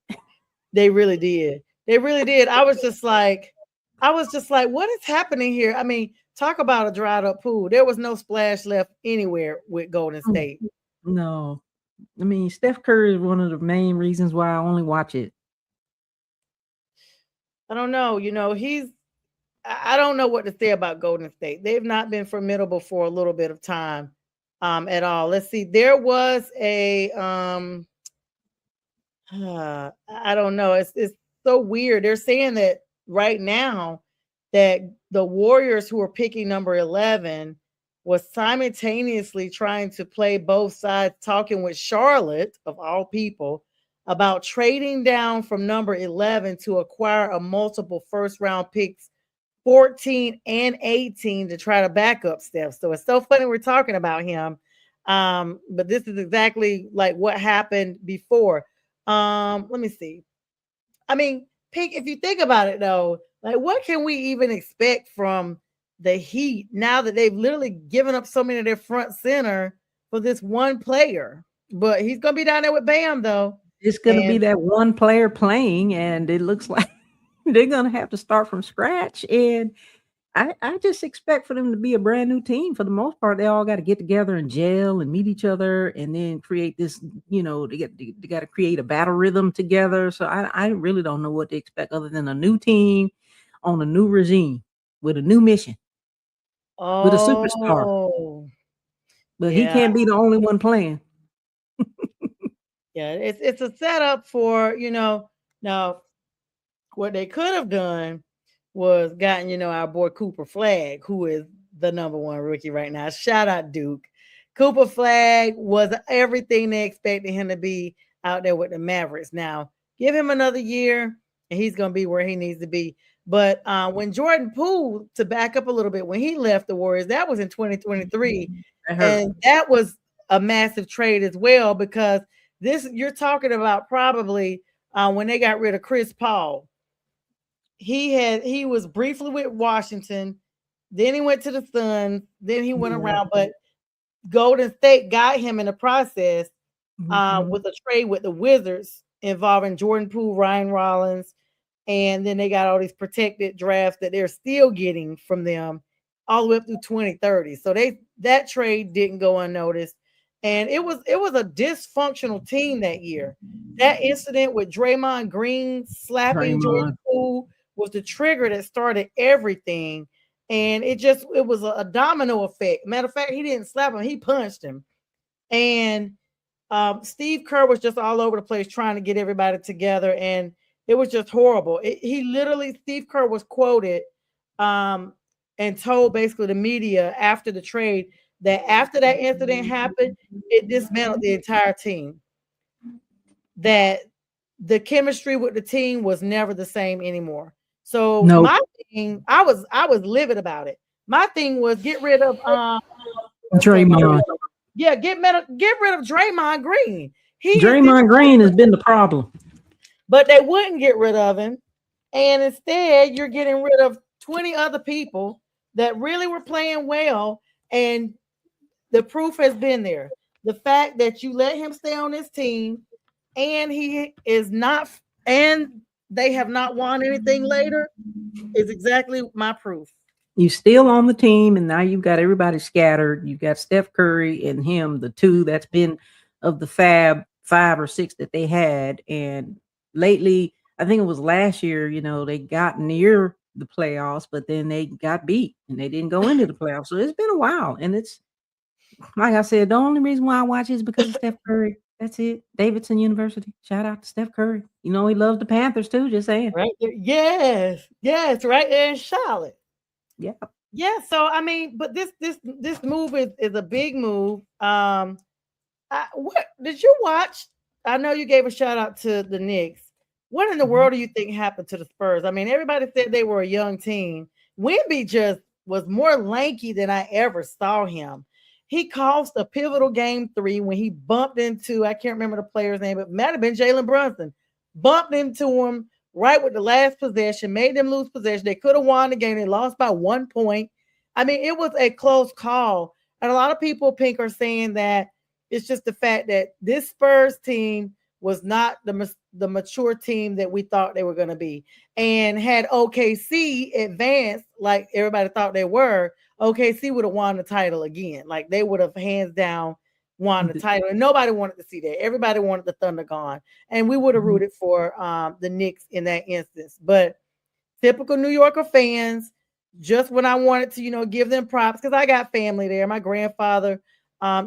S3: They really did. They really did. I was just like, what is happening here? I mean, talk about a dried up pool. There was no splash left anywhere with Golden State.
S4: No. I mean, Steph Curry is one of the main reasons why I only watch it.
S3: I don't know. I don't know what to say about Golden State. They've not been formidable for a little bit of time at all. Let's see. There was a I don't know. It's so weird. They're saying that right now that the Warriors, who are picking number 11, was simultaneously trying to play both sides, talking with Charlotte, of all people, about trading down from number 11 to acquire a multiple first round picks, 14 and 18, to try to back up Steph. So it's so funny we're talking about him. But this is exactly like what happened before. Let me see. I mean, if you think about it though, like what can we even expect from the Heat now that they've literally given up so many of their front center for this one player? But he's gonna be down there with Bam though.
S4: It's going to be that one player playing, and it looks like they're going to have to start from scratch. And I just expect for them to be a brand new team. For the most part, they all got to get together and gel and meet each other, and then create this. They got to create a battle rhythm together. So I really don't know what to expect other than a new team on a new regime with a new mission with a superstar. But he can't be the only one playing.
S3: Yeah, it's a setup for now. What they could have done was gotten our boy Cooper Flag, who is the number one rookie right now. Shout out Duke. Cooper Flag was everything they expected him to be out there with the Mavericks. Now give him another year, and he's gonna be where he needs to be. But when Jordan Poole, to back up a little bit, when he left the Warriors, that was in 2023, and that was a massive trade as well, because you're talking about probably when they got rid of Chris Paul. He was briefly with Washington, then he went to the Suns, then he went around, but Golden State got him in the process with a trade with the Wizards involving Jordan Poole, Ryan Rollins, and then they got all these protected drafts that they're still getting from them all the way up through 2030. So that trade didn't go unnoticed. And it was a dysfunctional team that year. That incident with Draymond Green slapping Jordan Poole was the trigger that started everything. And it was a domino effect. Matter of fact, he didn't slap him, he punched him. And Steve Kerr was just all over the place trying to get everybody together, and it was just horrible. Steve Kerr was quoted and told basically the media after the trade that after that incident happened, it dismantled the entire team. That the chemistry with the team was never the same anymore. So my thing, I was livid about it. My thing was get rid of
S4: Draymond.
S3: yeah, get rid of Draymond Green. He is
S4: Draymond Green has been the problem.
S3: but they wouldn't get rid of him. And instead, you're getting rid of 20 other people that really were playing well. And the proof has been there. The fact that you let him stay on this team and he is not, and they have not won anything later is exactly my proof.
S4: You still on the team, and now you've got everybody scattered. You've got Steph Curry and him, the two that's been of the Fab 5 or 6 that they had. And lately, I think it was last year, they got near the playoffs, but then they got beat and they didn't go into the playoffs. So it's been a while. And it's like I said, the only reason why I watch it is because of Steph Curry. That's it. Davidson University. Shout out to Steph Curry. He loves the Panthers too, just saying.
S3: Right there. Yes, right there in Charlotte.
S4: Yeah.
S3: Yeah, so I mean, but this move is a big move. What did you watch? I know you gave a shout out to the Knicks. What in the world do you think happened to the Spurs? I mean, everybody said they were a young team. Wemby just was more lanky than I ever saw him. He cost a pivotal game 3 when he bumped into, I can't remember the player's name, but it might have been Jalen Brunson. Bumped into him right with the last possession, made them lose possession. They could have won the game. They lost by 1 point. I mean, it was a close call. And a lot of people, Pink, are saying that it's just the fact that this Spurs team was not the mature team that we thought they were going to be. And had OKC advanced like everybody thought they were, OKC would have won the title again. Like they would have hands down won the title. And nobody wanted to see that. Everybody wanted the Thunder gone. And we would have rooted for the Knicks in that instance. But typical New Yorker fans, just when I wanted to, give them props, because I got family there. My grandfather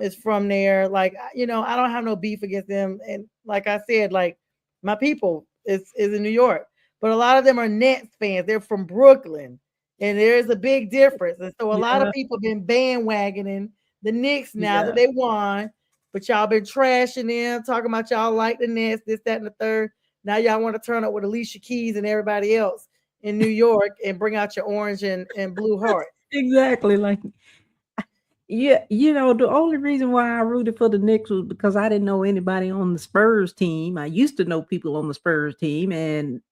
S3: is from there. Like, I don't have no beef against them. And like I said, like my people is in New York, but a lot of them are Nets fans. They're from Brooklyn, and there is a big difference. And so a lot of people been bandwagoning the Knicks now that they won, but y'all been trashing them, talking about y'all like the Nets, this, that, and the third. Now y'all want to turn up with Alicia Keys and everybody else in New York and bring out your orange and blue heart.
S4: Exactly. Like, yeah, the only reason why I rooted for the Knicks was because I didn't know anybody on the Spurs team. I used to know people on the Spurs team, and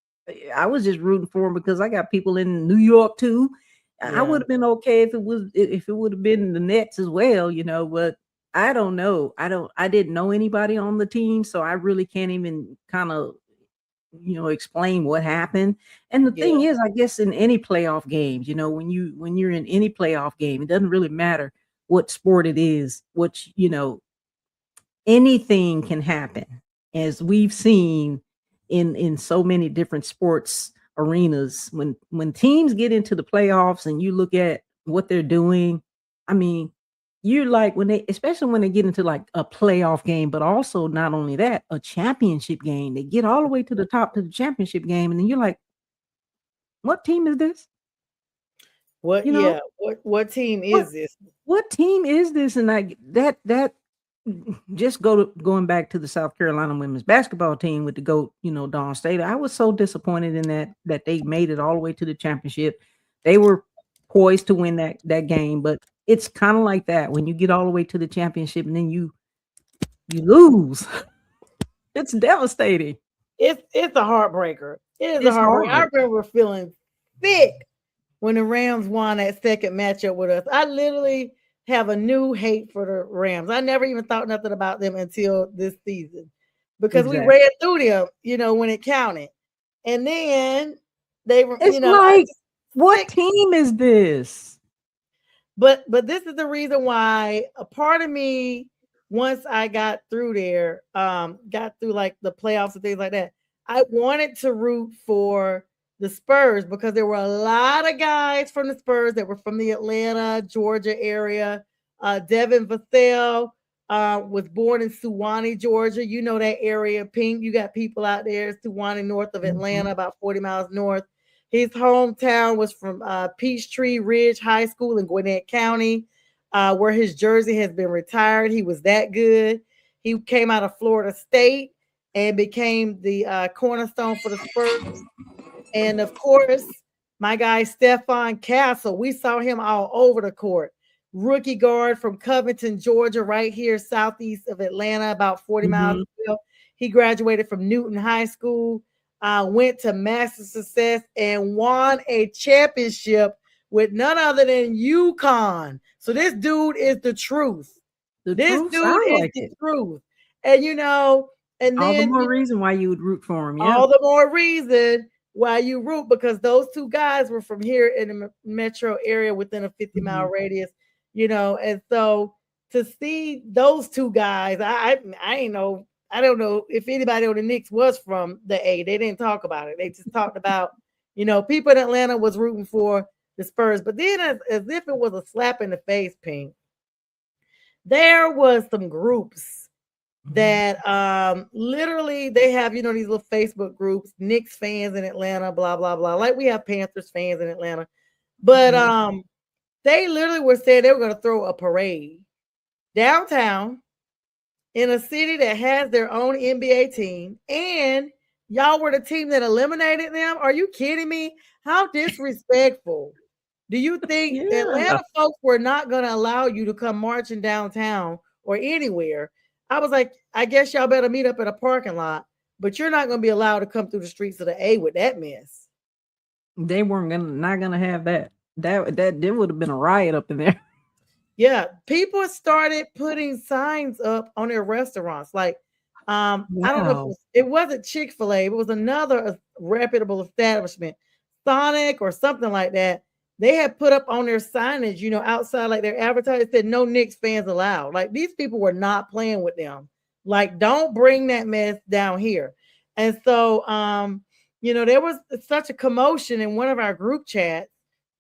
S4: I was just rooting for them because I got people in New York too. I would have been okay if it would have been the Nets as well, but I don't know. I didn't know anybody on the team, so I really can't even kind of explain what happened. And the thing is, I guess in any playoff games, when you're in any playoff game, it doesn't really matter what sport it is, anything can happen, as we've seen in so many different sports arenas. When teams get into the playoffs and you look at what they're doing, I mean, you're like, especially when they get into like a playoff game, but also not only that, a championship game, they get all the way to the top to the championship game, and then you're like, what team is this?
S3: What team is this?
S4: What team is this? And that just going back to the South Carolina women's basketball team with the GOAT, Dawn State. I was so disappointed in that they made it all the way to the championship. They were poised to win that game, but it's kind of like that when you get all the way to the championship and then you lose. It's devastating.
S3: It's a heartbreaker. It is a heartbreaker. I remember feeling sick when the Rams won that second matchup with us. I literally have a new hate for the Rams. I never even thought nothing about them until this season because we ran through them, when it counted. And then they were,
S4: like, what team is this?
S3: But this is the reason why a part of me, once I got through there, got through like the playoffs and things like that, I wanted to root for the Spurs because there were a lot of guys from the Spurs that were from the Atlanta, Georgia area. Devin Vassell was born in Suwanee, Georgia. You know that area, Pink. You got people out there, Suwanee, north of Atlanta, about 40 miles north. His hometown was from Peachtree Ridge High School in Gwinnett County, where his jersey has been retired. He was that good. He came out of Florida State and became the cornerstone for the Spurs. And of course, My guy Stephon Castle, we saw him all over the court. Rookie guard from Covington, Georgia, right here southeast of Atlanta, about 40 miles away. He graduated from Newton High School, went to Master Success, and won a championship with none other than UConn. So this dude is the truth. This dude is the truth. And you know, and
S4: all
S3: then
S4: the more reason why you would root for him. Yeah.
S3: All the more reason why you root, because those two guys were from here in the metro area within a 50-mile radius, you know. And so to see those two guys, I ain't know. I don't know if anybody on the Knicks was from the A. They didn't talk about it. They just talked about, you know, people in Atlanta was rooting for the Spurs. But then as if it was a slap in the face, Pink, there was some groups that literally they have, you know, these little Facebook groups, Knicks fans in Atlanta, blah, blah, blah. Like we have Panthers fans in Atlanta. But they literally were saying they were going to throw a parade downtown in a city that has their own NBA team, and y'all were the team that eliminated them. Are you kidding me? How disrespectful. Do you think Atlanta folks were not going to allow you to come marching downtown or anywhere? I was like, I guess y'all better meet up at a parking lot, but you're not going to be allowed to come through the streets of the A with that mess.
S4: They not gonna have that. That there would have been a riot up in there.
S3: Yeah, people started putting signs up on their restaurants. Like, I don't know if it wasn't Chick-fil-A, it was another reputable establishment, Sonic or something like that. They had put up on their signage, you know, outside, like their advertising said, no Knicks fans allowed. Like these people were not playing with them. Like, don't bring that mess down here. And so, you know, there was such a commotion in one of our group chats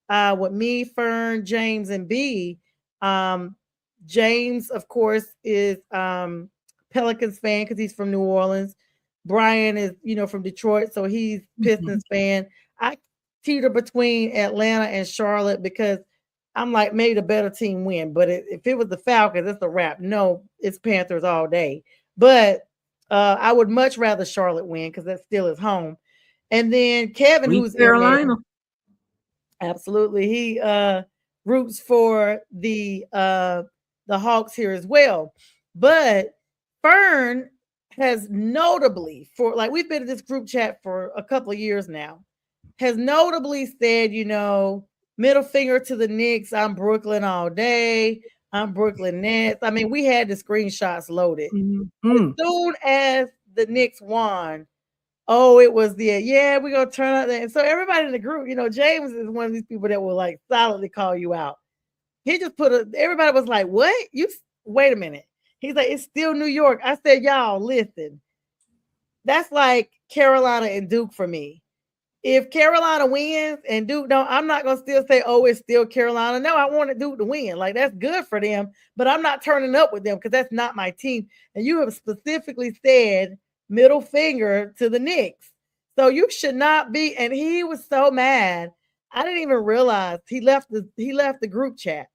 S3: with me, Fern, James, and B. James, of course, is Pelicans fan because he's from New Orleans. Brian is, you know, from Detroit, so he's Pistons fan. I teeter between Atlanta and Charlotte because I'm like, maybe the better team win. But if it was the Falcons, it's a wrap. No, it's Panthers all day. But I would much rather Charlotte win because that still is home. And then Kevin, who's
S4: Carolina,
S3: absolutely, he roots for the Hawks here as well. But Fern has notably, for like, we've been in this group chat for a couple of years now, has notably said, you know, middle finger to the Knicks. I'm Brooklyn all day. I'm Brooklyn Nets. I mean, we had the screenshots loaded. As soon as the Knicks won, oh, it was we're going to turn out there. And so everybody in the group, you know, James is one of these people that will like solidly call you out. He just everybody was like, what? Wait a minute. He's like, it's still New York. I said, y'all, listen. That's like Carolina and Duke for me. If Carolina wins and Duke don't, I'm not going to still say, oh, it's still Carolina. No, I wanted Duke to win. Like, that's good for them, but I'm not turning up with them because that's not my team. And you have specifically said middle finger to the Knicks. So you should not be. And he was so mad. I didn't even realize he left the group chat.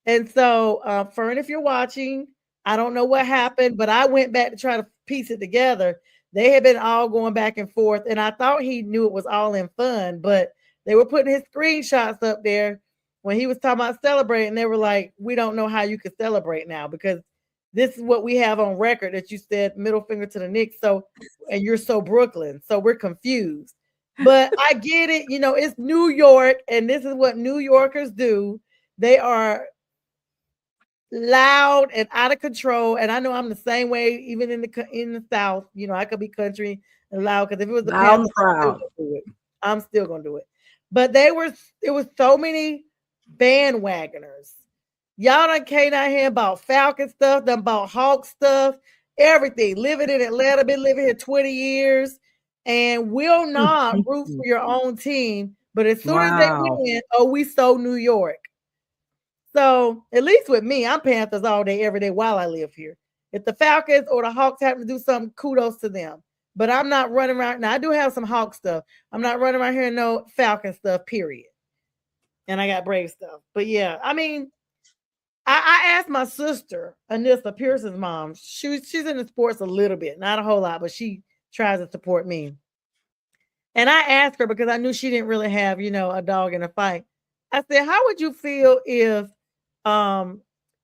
S3: And so, Fern, if you're watching, I don't know what happened, but I went back to try to piece it together. They had been all going back and forth, and I thought he knew it was all in fun, but they were putting his screenshots up there when he was talking about celebrating. They were like, we don't know how you could celebrate now because this is what we have on record that you said middle finger to the Knicks. So, and you're so Brooklyn. So we're confused. But I get it. You know, it's New York, and this is what New Yorkers do. They are loud and out of control. And I know I'm the same way, even in the South. You know, I could be country and loud because if it was the Panthers, I'm still gonna do it. But it was so many bandwagoners. Y'all done came out here about Falcon stuff, done about Hawk stuff, everything. Living in Atlanta, been living here 20 years, and will not root for your own team. But as soon as they win, oh, we so New York. So at least with me, I'm Panthers all day, every day while I live here. If the Falcons or the Hawks happen to do something, kudos to them. But I'm not running around. Now, I do have some Hawk stuff. I'm not running around here and no Falcon stuff, period. And I got Brave stuff. But yeah, I mean, I asked my sister, Anissa, Pearson's mom. She's in the sports a little bit, not a whole lot, but she tries to support me. And I asked her because I knew she didn't really have, a dog in a fight. I said, "How would you feel um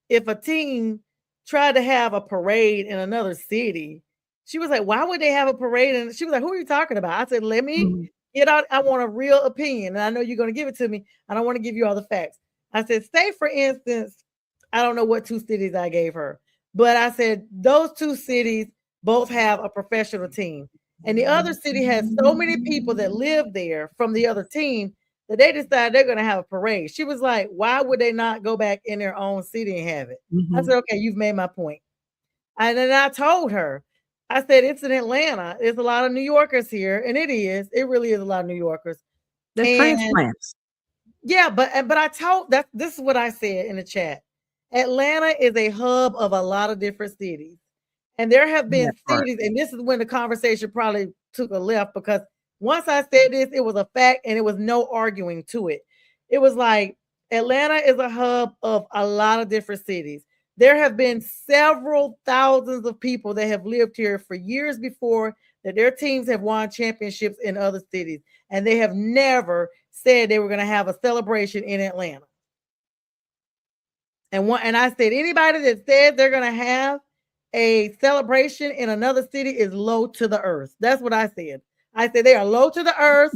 S3: if a team tried to have a parade in another city?" She was like, "Why would they have a parade?" And she was like, "Who are you talking about?" I said, "Let me
S4: Mhm.
S3: get out. I want a real opinion. And I know you're going to give it to me. I don't want to give you all the facts." I said, "Say for instance, I don't know what two cities I gave her, but I said those two cities both have a professional team. And the other city has so many people that live there from the other team that they decided they're going to have a parade." She was like, "Why would they not go back in their own city and have it?" I
S4: Mhm.
S3: said, "Okay, you've made my point." And then I told her, I said, "It's in Atlanta. There's a lot of New Yorkers here." And it is. It really is a lot of New Yorkers.
S4: That's
S3: And
S4: transplants.
S3: yeah, but I told that this is what I said in the chat. Atlanta is a hub of a lot of different cities. And there have
S4: That
S3: been
S4: part.
S3: cities, and this is when the conversation probably took a left because once I said this, it was a fact and it was no arguing to it. It was like Atlanta is a hub of a lot of different cities. There have been several thousands of people that have lived here for years before that their teams have won championships in other cities, and they have never said they were going to have a celebration in Atlanta. And I said anybody that says they're going to have a celebration in another city is low to the earth. That's what I said. I said they are low to the earth,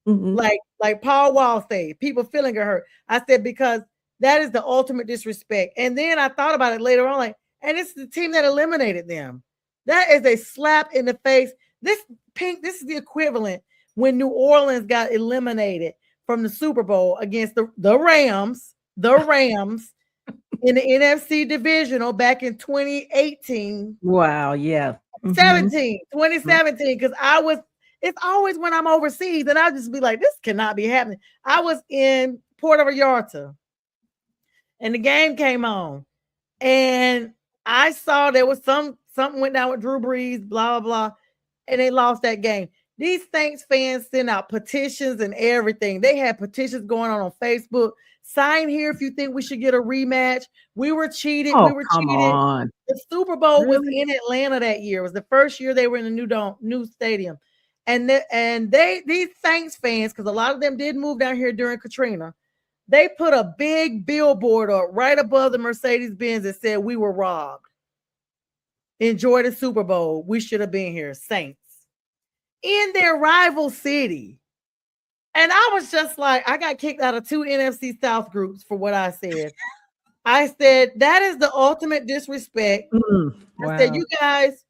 S4: Mhm.
S3: like Paul Wall said, people feeling hurt. I said because that is the ultimate disrespect. And then I thought about it later on, like, and it's the team that eliminated them. That is a slap in the face. This is the equivalent when New Orleans got eliminated from the Super Bowl against the Rams, in the NFC divisional back in 2018,
S4: Wow, yeah. Mhm.
S3: 17,
S4: Mm.
S3: 2017. Because it's always when I'm overseas, and I just be like, this cannot be happening. I was in Puerto Vallarta and the game came on, and I saw there was something went down with Drew Brees, blah, blah, blah, and they lost that game. These Saints fans sent out petitions and everything. They had petitions going on Facebook. Sign here if you think we should get a rematch. We were cheated. We
S4: Oh,
S3: were
S4: come
S3: cheated.
S4: on.
S3: The Super Bowl was
S4: Really?
S3: in Atlanta that year. It was the first year they were in the new stadium. These Saints fans, because a lot of them did move down here during Katrina, they put a big billboard up right above the Mercedes Benz that said we were robbed. Enjoy the Super Bowl. We should have been here. Saints in their rival city. And I was just like, I got kicked out of 2 NFC South groups for what I said. I said, that is the ultimate disrespect. I said,
S4: Wow.
S3: you guys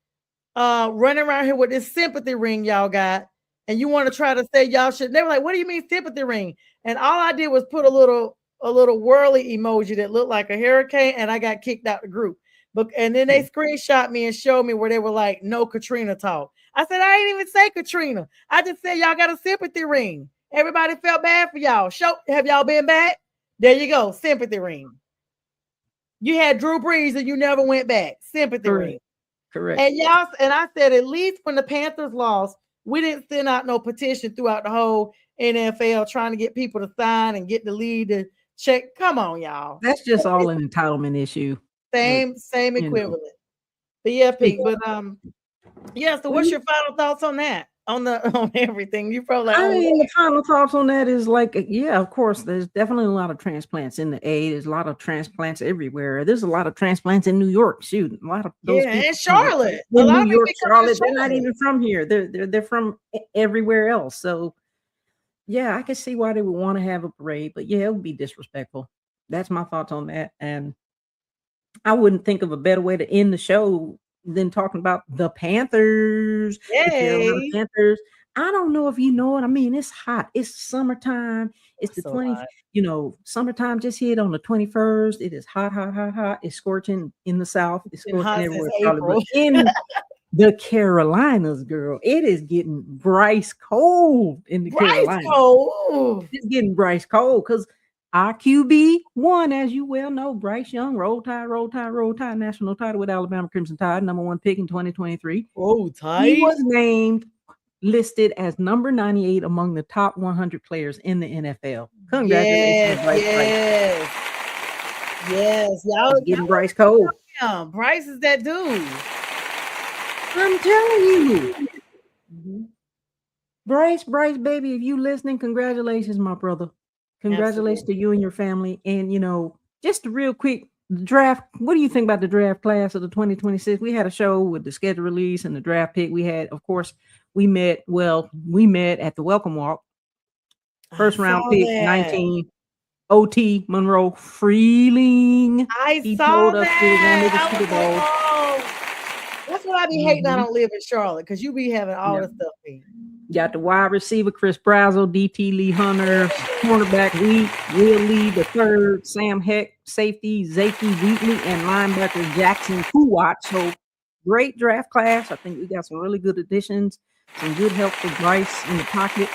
S3: running around here with this sympathy ring y'all got, and you want to try to say y'all should. They were like, "What do you mean sympathy ring?" And all I did was put a little whirly emoji that looked like a hurricane, and I got kicked out the group. But and then they screenshot me and showed me where they were like, "No Katrina talk." I said, "I ain't even say Katrina. I just said y'all got a sympathy ring. Everybody felt bad for y'all. Have y'all been back? There you go, sympathy ring. You had Drew Brees and you never went back. Sympathy
S4: Correct.
S3: ring."
S4: Correct.
S3: And I said, at least when the Panthers lost, we didn't send out no petition throughout the whole NFL trying to get people to sign and get the lead to check. Come on, y'all.
S4: That's just all an entitlement issue. But,
S3: Same
S4: you know,
S3: equivalent. But yeah,
S4: speak
S3: Pink. But yeah. So,
S4: well,
S3: what's your final thoughts on that? On the on everything? You probably like,
S4: I
S3: oh
S4: mean,
S3: Lord.
S4: the final thoughts on that is like, yeah, of course, there's definitely a lot of transplants in the A. There's a lot of transplants everywhere. There's a lot of transplants in New York. Shoot, a lot of those
S3: Yeah,
S4: people
S3: and Charlotte. A
S4: in
S3: lot
S4: New
S3: of people
S4: York,
S3: be coming to
S4: Charlotte, they're not
S3: Charlotte.
S4: even from here. They're from everywhere else. So yeah, I can see why they would want to have a parade, but yeah, it would be disrespectful. That's my thoughts on that. And I wouldn't think of a better way to end the show than talking about the Panthers, the Carolina
S3: Yay.
S4: Panthers. I don't know if you know it. I mean, it's hot. It's summertime. It's the
S3: So
S4: 20,
S3: hot.
S4: summertime just hit on the 21st. It is hot, hot, hot, hot. It's scorching in the South. It's
S3: Been
S4: scorching
S3: hot since
S4: everywhere, probably. But
S3: April.
S4: in the Carolinas, girl, it is getting Bryce cold in the
S3: Bryce
S4: Carolinas.
S3: Cole.
S4: It's getting Bryce cold because our QB1, as you well know, Bryce Young, roll tide, roll tide, roll tide, national title with Alabama Crimson Tide, number 1 pick in 2023.
S3: Oh,
S4: He
S3: tight.
S4: was listed as number 98 among the top 100 players in the NFL. Congratulations,
S3: Yes,
S4: Bryce.
S3: yes, yes.
S4: It's getting Bryce cold.
S3: Bryce is that dude.
S4: I'm telling you.
S3: Mhm.
S4: Bryce, baby, if you listening, congratulations, my brother. Congratulations to you and your family. And just real quick, the draft. What do you think about the draft class of the 2026? We had a show with the schedule release and the draft pick. We had, of course, we met at the welcome walk. First round pick, 19. OT Monroe Freeling.
S3: He told us
S4: he was going to the Super Bowl.
S3: That's what I be hating. I don't live in Charlotte because you be having all the stuff.
S4: Got the wide receiver Chris Brazel, DT Lee Hunter, cornerback Will Lee the third, Sam Heck, safety Zaki Wheatley, and linebacker Jackson Kuwat. So great draft class. I think we got some really good additions, some good help for Bryce in the pocket.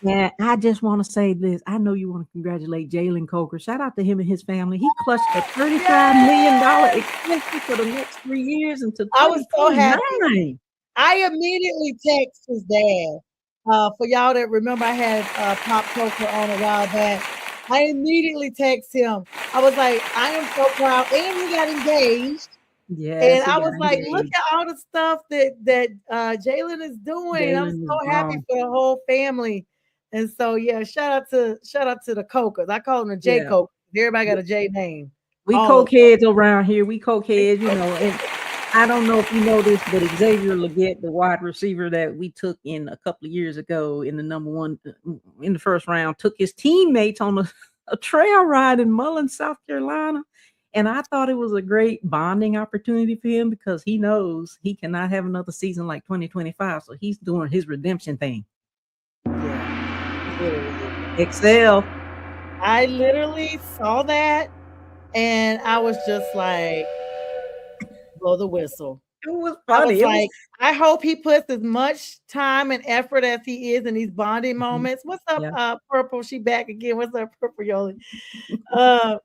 S4: And I just want to say this. I know you want to congratulate Jalen Coker. Shout out to him and his family. He clutched a $35 million extension for the next 3 years until 2029.
S3: I was so happy. I immediately texted his dad. For y'all that remember, I had Pop Coker on a while back. I immediately texted him. I was like, I am so proud. And he got engaged.
S4: Yeah.
S3: And I was like, look at all the stuff that Jalen is doing. I'm so happy for the whole family. And so, yeah, shout out to the Cokers. I call them the J Coke. Everybody got a J name.
S4: We cokeheads around here. We cokeheads, and I don't know if you know this, but Xavier Leggett, the wide receiver that we took in a couple of years ago in the number one in the first round, took his teammates on a trail ride in Mullins, South Carolina. And I thought it was a great bonding opportunity for him because he knows he cannot have another season like 2025. So he's doing his redemption thing. Excel.
S3: I literally saw that and I was just like, blow the whistle.
S4: It was funny.
S3: I hope he puts as much time and effort as he is in these bonding moments. What's up, Purple? She back again. What's up, Purple Yoli? I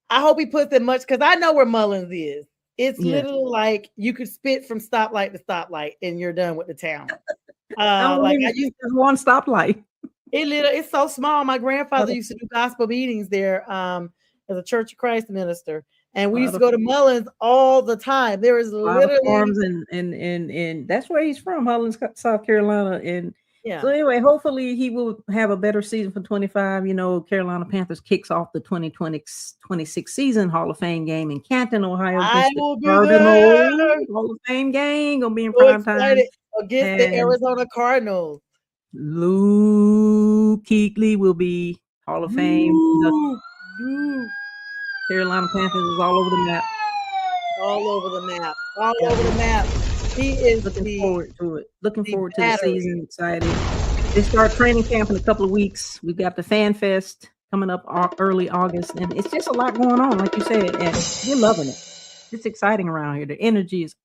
S3: hope he puts it much because I know where Mullins is. It's literally like you could spit from stoplight to stoplight and you're done with the town.
S4: I used one stoplight.
S3: It's so small. My grandfather used to do gospel meetings there as a Church of Christ minister, and we used to go to Mullins all the time. There is literally
S4: farms and that's where he's from, Mullins, South Carolina. And so anyway, hopefully he will have a better season for 25. Carolina Panthers kicks off the 2026 season Hall of Fame game in Canton, Ohio.
S3: I will be there.
S4: Hall of Fame game gonna be in prime time
S3: against the Arizona Cardinals.
S4: Luke Kuechly will be Hall of Fame. Carolina Panthers is all over the map.
S3: All over the map. He is
S4: looking forward to it. Looking forward to the season. Excited. They start training camp in a couple of weeks. We've got the Fan Fest coming up early August, and it's just a lot going on, like you said, and we're loving it. It's exciting around here. The energy is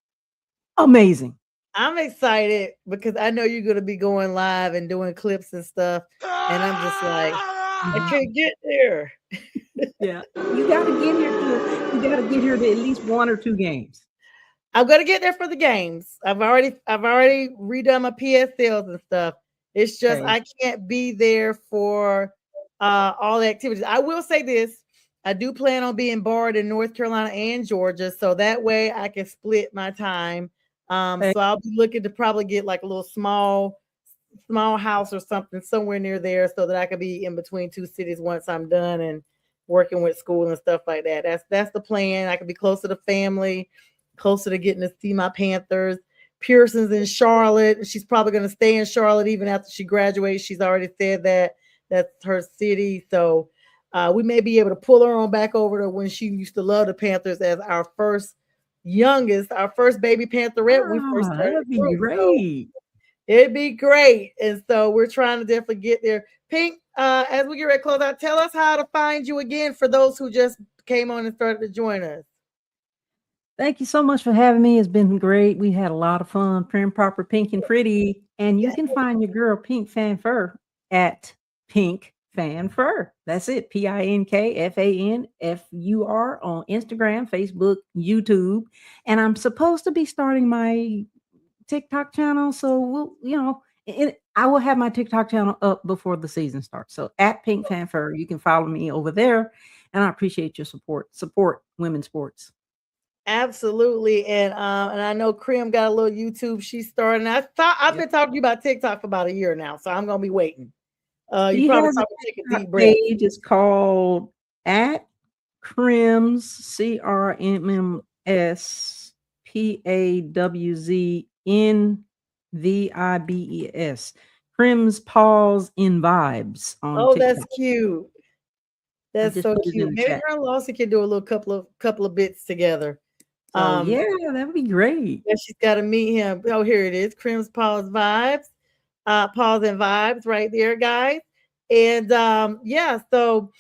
S4: amazing.
S3: I'm excited because I know you're going to be going live and doing clips and stuff. And I'm just like, I can't get there.
S4: Yeah. You got to get here to at least 1 or 2 games.
S3: I'm going to get there for the games. I've already redone my PSLs and stuff. It's just, I can't be there for all the activities. I will say this. I do plan on being barred in North Carolina and Georgia. So that way I can split my time. So I'll be looking to probably get like a little small house or something somewhere near there so that I can be in between 2 cities once I'm done and working with school and stuff like that. That's the plan. I can be closer to family, closer to getting to see my Panthers. Pearson's in Charlotte. She's probably going to stay in Charlotte even after she graduates. She's already said that that's her city. So we may be able to pull her on back over to when she used to love the Panthers as our first baby Pantherette.
S4: That'd be great.
S3: So it'd be great. And so we're trying to definitely get there. Pink, as we get ready to close out, tell us how to find you again for those who just came on and started to join us.
S4: Thank you so much for having me. It's been great. We had a lot of fun. Prim, proper, pink, and pretty. And you can find your girl Pink Fanfur at Pink Fanfur. That's it. PINKFANFUR on Instagram, Facebook, YouTube. And I'm supposed to be starting my TikTok channel. So I will have my TikTok channel up before the season starts. So at Pink Fanfur, you can follow me over there. And I appreciate your support. Support women's sports.
S3: Absolutely. And I know Krim got a little YouTube she's starting. I've been talking to you about TikTok for about a year now, so I'm gonna be waiting. You
S4: She
S3: probably
S4: has a
S3: take a
S4: TikTok
S3: deep breath.
S4: page. It's called at Crims CRMMSPAWZNVIBES. Crims Pause in Vibes on
S3: Oh, that's
S4: TikTok.
S3: cute.
S4: I
S3: That's
S4: just
S3: so
S4: put it
S3: cute.
S4: in the
S3: Maybe
S4: chat.
S3: her and Lawson can do a little couple of bits together.
S4: So yeah, that would be great.
S3: Yeah, she's got to meet him. Oh, here it is. Crim's Pause Vibes. Pause and Vibes right there, guys. And yeah, so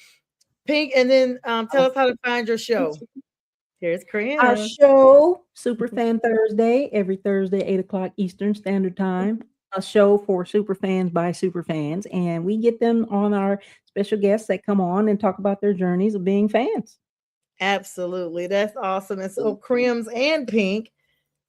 S3: Pink, and then tell us how to find your show. Here's
S4: Our
S3: Crim.
S4: show, Superfan Thursday, every Thursday, 8 o'clock Eastern Standard Time. A show for superfans by superfans. And we get them on our special guests that come on and talk about their journeys of being fans.
S3: Absolutely. That's awesome. And so Crims and Pink,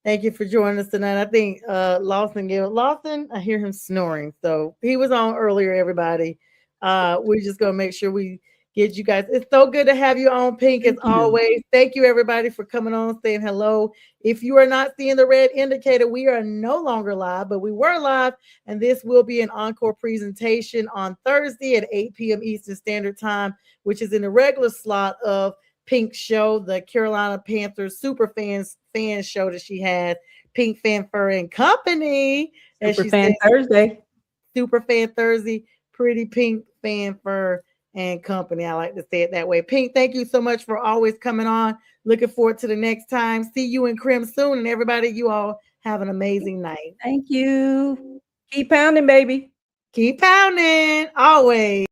S3: thank you for joining us tonight. I think Lawson, I hear him snoring. So he was on earlier, everybody. We're just gonna make sure we get you guys. It's so good to have you on, Pink, as always. Thank you, everybody, for coming on, saying hello. If you are not seeing the red indicator, we are no longer live, but we were live, and this will be an encore presentation on Thursday at 8 p.m. Eastern Standard Time, which is in the regular slot of Pink show, the Carolina Panthers super fan show that she has, Pink Fanfare and Company.
S4: Superfan Thursday.
S3: Super Fan Thursday, Pretty Pink Fanfare and Company. I like to say it that way. Pink, thank you so much for always coming on. Looking forward to the next time. See you in Crim soon. And everybody, you all have an amazing night.
S4: Thank you. Keep pounding, baby.
S3: Keep pounding. Always.